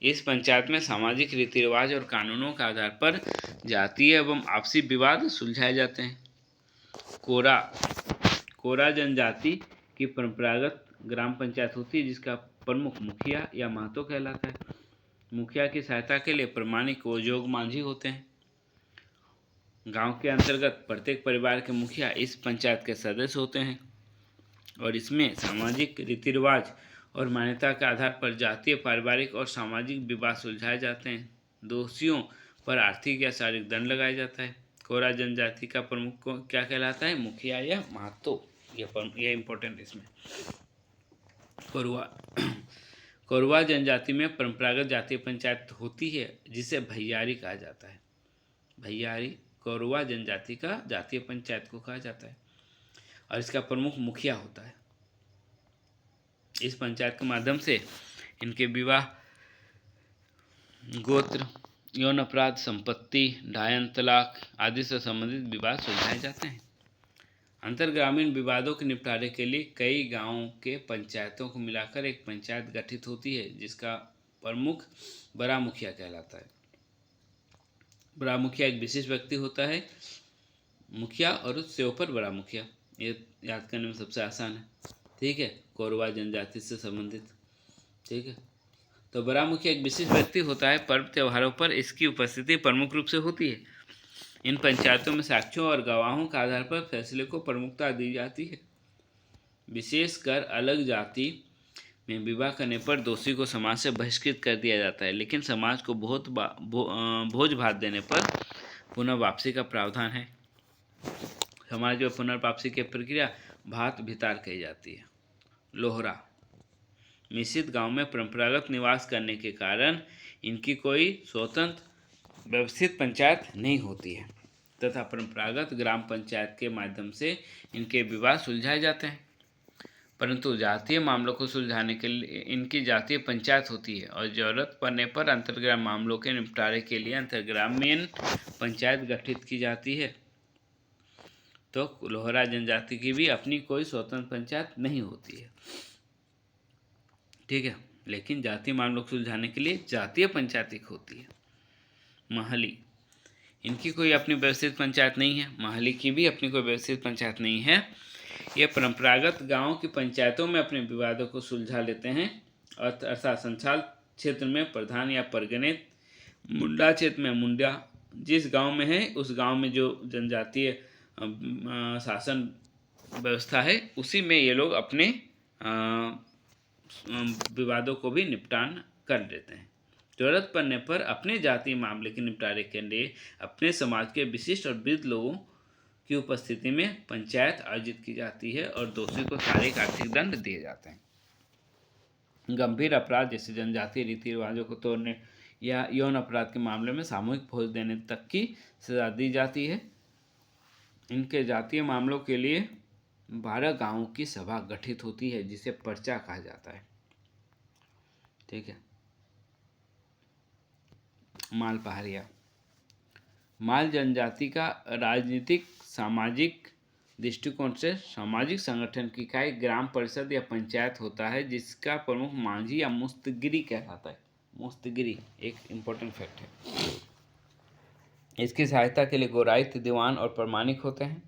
इस पंचायत में सामाजिक रीति रिवाज और कानूनों के आधार पर जातीय एवं आपसी विवाद सुलझाए जाते हैं। कोरा जनजाति की परंपरागत ग्राम पंचायत होती है जिसका प्रमुख मुखिया या महतो कहलाता है। मुखिया की सहायता के लिए प्रामाणिक व जोग मांझी होते हैं। गांव के अंतर्गत प्रत्येक परिवार के मुखिया इस पंचायत के सदस्य होते हैं और इसमें सामाजिक रीति रिवाज और मान्यता के आधार पर जातीय, पारिवारिक और सामाजिक विवाद सुलझाए जाते हैं। दोषियों पर आर्थिक या शारीरिक दंड लगाया जाता है। कोरा जनजाति का प्रमुख क्या कहलाता है? मुखिया या महतो। ये इम्पोर्टेंट इसमें। कोरवा जनजाति में परंपरागत जातीय पंचायत होती है जिसे भैयारी कहा जाता है। भैयारी कोरवा जनजाति का जातीय पंचायत को कहा जाता है और इसका प्रमुख मुखिया होता है। इस पंचायत के माध्यम से इनके विवाह, गोत्र, यौन अपराध, संपत्ति, डायन, तलाक आदि से संबंधित विवाद सुलझाए जाते हैं। अंतरग्रामीण विवादों के निपटारे के लिए कई गांवों के पंचायतों को मिलाकर एक पंचायत गठित होती है जिसका प्रमुख बड़ा मुखिया कहलाता है। बड़ा मुखिया एक विशेष व्यक्ति होता है। मुखिया और उससे ऊपर बड़ा मुखिया, ये याद करने में सबसे आसान है। ठीक है, कोरवा जनजाति से संबंधित। ठीक है, तो बड़ा मुखिया एक विशेष व्यक्ति होता है। पर्व त्योहारों पर इसकी उपस्थिति प्रमुख रूप से होती है। इन पंचायतों में साक्ष्यों और गवाहों के आधार पर फैसले को प्रमुखता दी जाती है। विशेषकर अलग जाति में विवाह करने पर दोषी को समाज से बहिष्कृत कर दिया जाता है, लेकिन समाज को भोज भात देने पर पुनर्वापसी का प्रावधान है। समाज में पुनर्वापसी की प्रक्रिया भात भितार कही जाती है। लोहरा मिश्रित गांव में परंपरागत निवास करने के कारण इनकी कोई स्वतंत्र व्यवस्थित पंचायत नहीं होती है तथा परंपरागत ग्राम पंचायत के माध्यम से इनके विवाद सुलझाए जाते हैं, परंतु जातीय मामलों को सुलझाने के लिए इनकी जातीय पंचायत होती है और जरूरत पड़ने पर अंतर्ग्राम मामलों के निपटारे के लिए अंतर्ग्रामीण पंचायत गठित की जाती है। तो लोहरा जनजाति की भी अपनी कोई स्वतंत्र पंचायत नहीं होती है। ठीक है, लेकिन जातीय मामलों को सुलझाने के लिए जातीय पंचायत एक होती है। महली, इनकी कोई अपनी व्यवस्थित पंचायत नहीं है। महली की भी अपनी कोई व्यवस्थित पंचायत नहीं है। ये परंपरागत गांव की पंचायतों में अपने विवादों को सुलझा लेते हैं अर्थात संचाल क्षेत्र में प्रधान या परगनेत, मुंडा क्षेत्र में मुंडा, जिस गांव में है उस गांव में जो जनजातीय शासन व्यवस्था है उसी में ये लोग अपने विवादों को भी निपटान कर देते हैं। जरूरत पड़ने पर अपने जातीय मामले के निपटारे के लिए अपने समाज के विशिष्ट और वृद्ध लोगों की उपस्थिति में पंचायत आयोजित की जाती है और दोषी को शारीरिक आर्थिक दंड दिए जाते हैं। गंभीर अपराध जैसे जनजातीय रीति रिवाजों को तोड़ने या यौन अपराध के मामले में सामूहिक फौज देने तक की सजा दी जाती है। इनके जातीय मामलों के लिए 12 गांवों की सभा गठित होती है जिसे पर्चा कहा जाता है। ठीक है, माल पहाड़िया, माल जनजाति का राजनीतिक सामाजिक दृष्टिकोण से सामाजिक संगठन की इकाई ग्राम परिषद या पंचायत होता है जिसका प्रमुख मांझी या मुस्तगिरी कहलाता है। मुस्तगिरी एक इम्पोर्टेंट फैक्ट है। इसकी सहायता के लिए गोराइत, दीवान और प्रमाणिक होते हैं।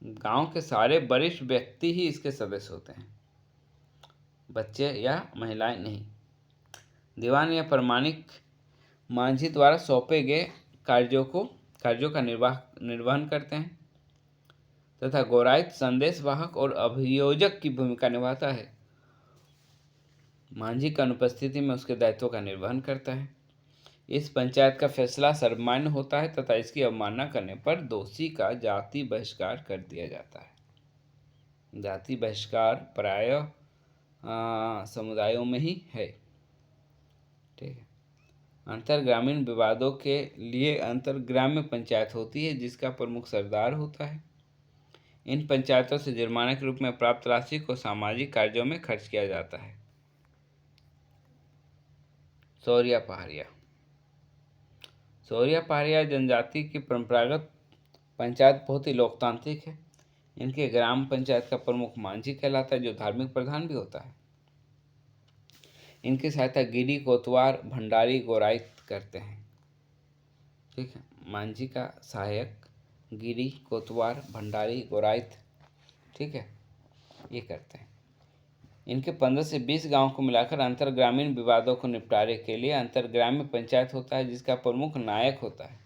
गांव के सारे वरिष्ठ व्यक्ति ही इसके सदस्य होते हैं, बच्चे या महिलाएं नहीं। दीवान या प्रमाणिक मांझी द्वारा सौंपे गए कार्यों का निर्वहन करते हैं तथा गोराइत संदेशवाहक और अभियोजक की भूमिका निभाता है। मांझी की अनुपस्थिति में उसके दायित्वों का निर्वहन करता है। इस पंचायत का फैसला सर्वमान्य होता है तथा इसकी अवमानना करने पर दोषी का जाति बहिष्कार कर दिया जाता है। जाति बहिष्कार प्रायः समुदायों में ही है। ठीक है। अंतर ग्रामीण विवादों के लिए अंतर ग्राम्य पंचायत होती है, जिसका प्रमुख सरदार होता है। इन पंचायतों से जुर्माने के रूप में प्राप्त राशि को सामाजिक कार्यों में खर्च किया जाता है। सौरिया पहाड़िया। सौरिया पहाड़िया जनजाति की परंपरागत पंचायत बहुत ही लोकतांत्रिक है। इनके ग्राम पंचायत का प्रमुख मांझी कहलाता है, जो धार्मिक प्रधान भी होता है। इनकी सहायता गिरी, कोतवार, भंडारी, गोराइत करते हैं। ठीक है। मांझी का सहायक गिरी, कोतवार, भंडारी, गोराइत, ठीक है, ये करते हैं। इनके 15 से 20 गांव को मिलाकर अंतर ग्रामीण विवादों को निपटारे के लिए अंतर ग्राम्य पंचायत होता है, जिसका प्रमुख नायक होता है।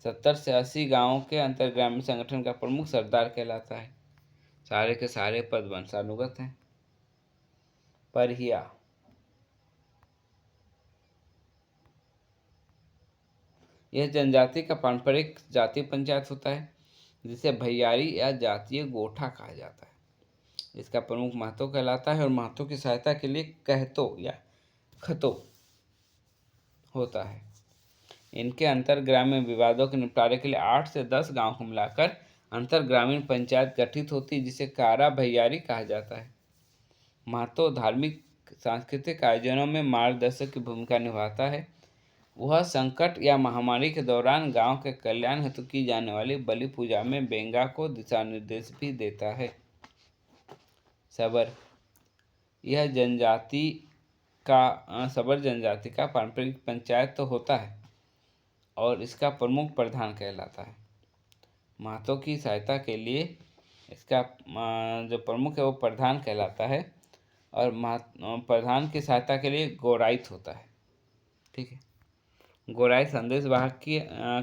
70 से 80 गांवों के अंतर ग्रामीण संगठन का प्रमुख सरदार कहलाता है। सारे के सारे पद वंशानुगत हैं। परहिया। यह जनजाति का पारंपरिक जातीय पंचायत होता है, जिसे भैयारी या जातीय गोठा कहा जाता है। इसका प्रमुख महतो कहलाता है और महतो की सहायता के लिए कहतो या खतो होता है। इनके अंतर ग्रामीण विवादों के निपटारे के लिए 8 से 10 गांव को मिलाकर अंतर ग्रामीण पंचायत गठित होती है, जिसे कारा भैयारी कहा जाता है। महतो धार्मिक सांस्कृतिक आयोजनों में मार्गदर्शक की भूमिका निभाता है। वह संकट या महामारी के दौरान गांव के कल्याण हेतु की जाने वाली बलि पूजा में बेंगा को दिशा निर्देश भी देता है। सबर। यह जनजाति का सबर जनजाति का पारंपरिक पंचायत तो होता है और इसका प्रमुख प्रधान कहलाता है। महतो की सहायता के लिए इसका जो प्रमुख है वो प्रधान कहलाता है और प्रधान की सहायता के लिए गोराइत होता है। ठीक है। गोराइत संदेश वाहक की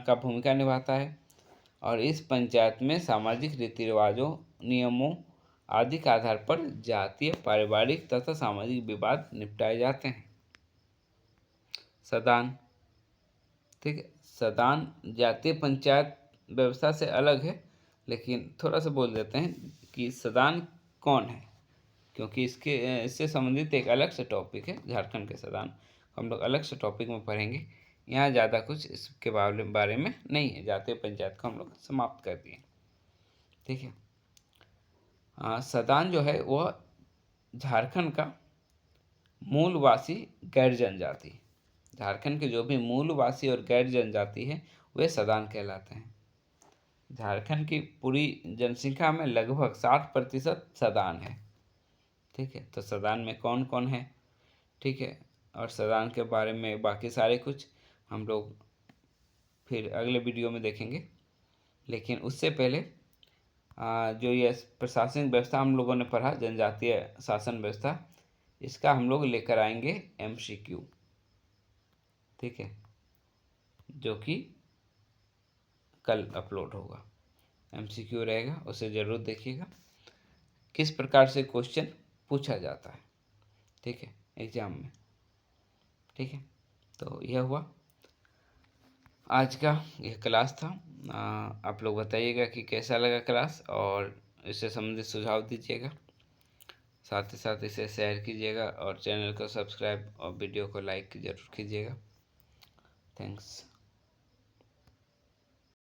का भूमिका निभाता है और इस पंचायत में सामाजिक रीति रिवाजों, नियमों आदि के आधार पर जातीय, पारिवारिक तथा सामाजिक विवाद निपटाए जाते हैं। सदान। ठीक है। सदान जातीय पंचायत व्यवस्था से अलग है, लेकिन थोड़ा सा बोल देते हैं कि सदान कौन है, क्योंकि इससे संबंधित एक अलग से टॉपिक है। झारखंड के सदान हम लोग अलग से टॉपिक में पढ़ेंगे। यहाँ ज़्यादा कुछ इसके बारे में नहीं है। जातीय पंचायत को हम लोग समाप्त कर दिए। ठीक है। सदान जो है वह झारखंड का मूलवासी गैर जनजाति, झारखंड के जो भी मूलवासी और गैर जनजाति है वे सदान कहलाते हैं। झारखंड की पूरी जनसंख्या में लगभग 60% सदान है। ठीक है। तो सदान में कौन कौन है, ठीक है, और सदान के बारे में बाकी सारे कुछ हम लोग फिर अगले वीडियो में देखेंगे। लेकिन उससे पहले जो ये प्रशासनिक व्यवस्था हम लोगों ने पढ़ा, जनजातीय शासन व्यवस्था, इसका हम लोग लेकर आएंगे MCQ। ठीक है, जो कि कल अपलोड होगा। MCQ रहेगा, उसे ज़रूर देखिएगा। किस प्रकार से क्वेश्चन पूछा जाता है, ठीक है, एग्जाम में। ठीक है। तो यह हुआ आज का यह क्लास था। आप लोग बताइएगा कि कैसा लगा क्लास और इससे संबंधित सुझाव दीजिएगा। साथ ही साथ इसे शेयर कीजिएगा और चैनल को सब्सक्राइब और वीडियो को लाइक ज़रूर कीजिएगा। थैंक्स।